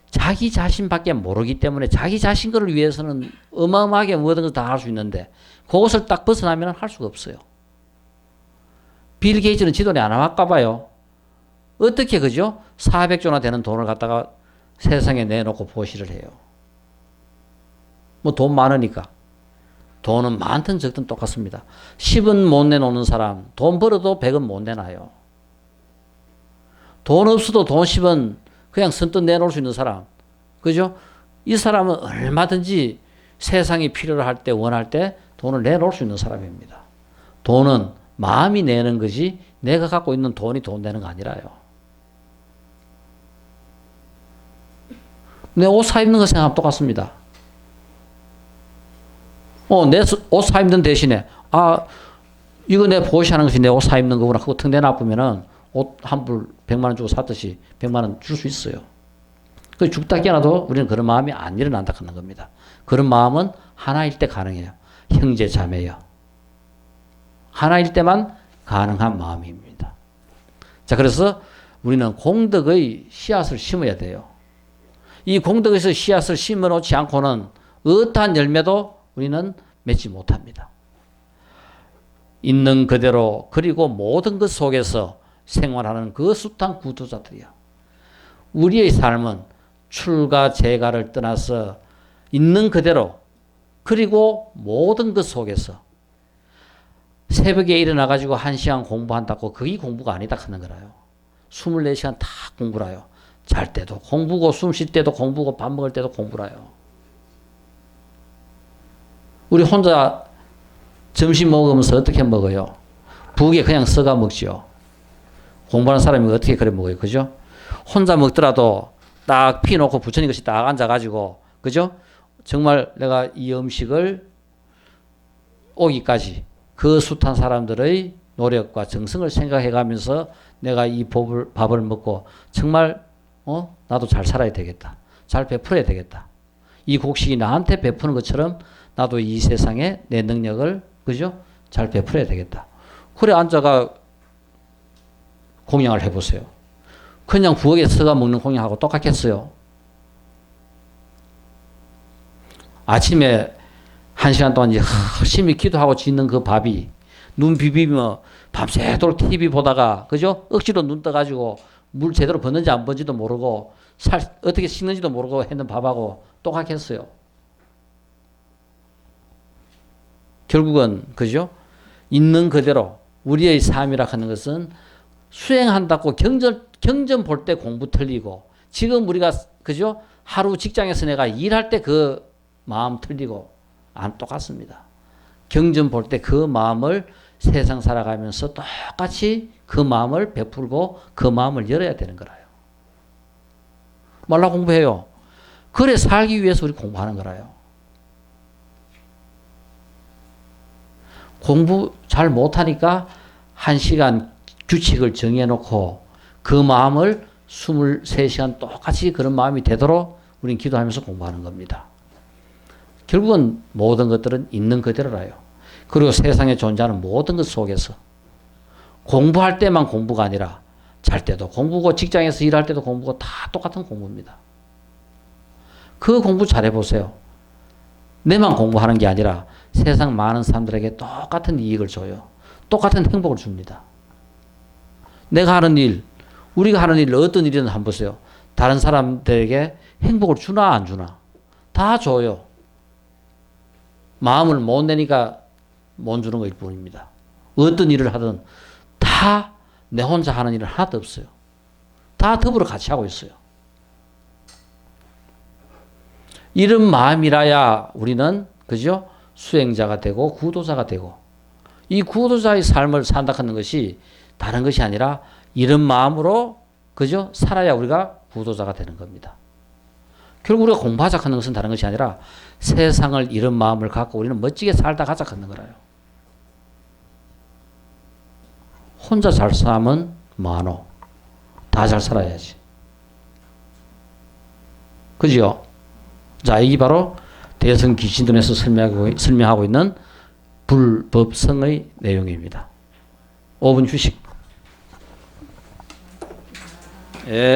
자기 자신밖에 모르기 때문에 자기 자신 거를 위해서는 어마어마하게 모든 걸 다 할 수 있는데 그것을 딱 벗어나면 할 수가 없어요. 빌 게이츠는 지 돈이 안 나갈까 봐요. 어떻게 그죠? 400조나 되는 돈을 갖다가 세상에 내놓고 보시를 해요. 뭐 돈 많으니까. 돈은 많든 적든 똑같습니다. 10원 못 내놓는 사람, 돈 벌어도 100원 못 내놔요. 돈 없어도 돈 10원 그냥 선뜻 내놓을 수 있는 사람. 그죠? 이 사람은 얼마든지 세상이 필요로 할 때, 원할 때 돈을 내놓을 수 있는 사람입니다. 돈은 마음이 내는 거지 내가 갖고 있는 돈이 돈 되는 거 아니라요. 내 옷 사 입는 거 생각하면 똑같습니다. 내 옷 사 입는 대신에, 이거 내 보시하는 것이 내 옷 사 입는 거구나. 그거 턱 내놔보면은 옷 한 불 100만 원 주고 샀듯이 100만 원 줄 수 있어요. 그 죽다 깨어나도 우리는 그런 마음이 안 일어난다 하는 겁니다. 그런 마음은 하나일 때 가능해요. 형제 자매요. 하나일 때만 가능한 마음입니다. 자, 그래서 우리는 공덕의 씨앗을 심어야 돼요. 이 공덕에서 씨앗을 심어 놓지 않고는 어떠한 열매도 우리는 맺지 못합니다. 있는 그대로 그리고 모든 것 속에서 생활하는 그 숱한 구도자들이야. 우리의 삶은 출가 재가를 떠나서 있는 그대로 그리고 모든 것 속에서 새벽에 일어나 가지고 1시간 공부한다고 그게 공부가 아니다 하는 거라요. 24시간 다 공부라요. 잘 때도 공부고 숨 쉴 때도 공부고 밥 먹을 때도 공부라요. 우리 혼자 점심 먹으면서 어떻게 먹어요? 부엌에 그냥 써가 먹죠. 공부하는 사람이 어떻게 그래 먹어요? 그죠? 혼자 먹더라도 딱 피놓고 부처님 것이 딱 앉아가지고, 그죠? 정말 내가 이 음식을 오기까지 그 숱한 사람들의 노력과 정성을 생각해 가면서 내가 이 밥을 먹고 정말, 나도 잘 살아야 되겠다. 잘 베풀어야 되겠다. 이 곡식이 나한테 베푸는 것처럼 나도 이 세상에 내 능력을, 그죠? 잘 베풀어야 되겠다. 그래 앉아가 공양을 해보세요. 그냥 부엌에 서가 먹는 공양하고 똑같겠어요? 아침에 1시간 동안 이제 열심히 기도하고 짓는 그 밥이 눈 비비며 밤새도록 TV 보다가, 그죠? 억지로 눈 떠가지고 물 제대로 벗는지 안 벗는지도 모르고 어떻게 식는지도 모르고 했는 밥하고 똑같겠어요? 결국은, 그죠? 있는 그대로 우리의 삶이라 하는 것은 수행한다고 경전 볼 때 공부 틀리고, 지금 우리가, 그죠? 하루 직장에서 내가 일할 때 그 마음 틀리고 안 똑같습니다. 경전 볼 때 그 마음을 세상 살아가면서 똑같이 그 마음을 베풀고 그 마음을 열어야 되는 거라요. 말라 공부해요. 그래 살기 위해서 우리 공부하는 거라요. 공부 잘 못하니까 1시간 규칙을 정해놓고 그 마음을 23시간 똑같이 그런 마음이 되도록 우리는 기도하면서 공부하는 겁니다. 결국은 모든 것들은 있는 그대로라요. 그리고 세상에 존재하는 모든 것 속에서 공부할 때만 공부가 아니라 잘 때도 공부고 직장에서 일할 때도 공부고 다 똑같은 공부입니다. 그 공부 잘해보세요. 내만 공부하는 게 아니라 세상 많은 사람들에게 똑같은 이익을 줘요. 똑같은 행복을 줍니다. 내가 하는 일, 우리가 하는 일 어떤 일이든 한번 보세요. 다른 사람들에게 행복을 주나 안 주나? 다 줘요. 마음을 못 내니까 못 주는 것일 뿐입니다. 어떤 일을 하든 다 내 혼자 하는 일은 하나도 없어요. 다 더불어 같이 하고 있어요. 이런 마음이라야 우리는, 그죠? 수행자가 되고 구도자가 되고, 이 구도자의 삶을 산다 하는 것이 다른 것이 아니라 이런 마음으로, 그죠? 살아야 우리가 구도자가 되는 겁니다. 결국 우리가 공부하자 하는 것은 다른 것이 아니라 세상을 이런 마음을 갖고 우리는 멋지게 살다 가자 하는 거라요. 혼자 잘 살면 많어. 다 잘 살아야지. 그죠? 자, 이게 바로 대성기신론에서 설명하고 있는 불법성의 내용입니다. 5분 휴식. 예.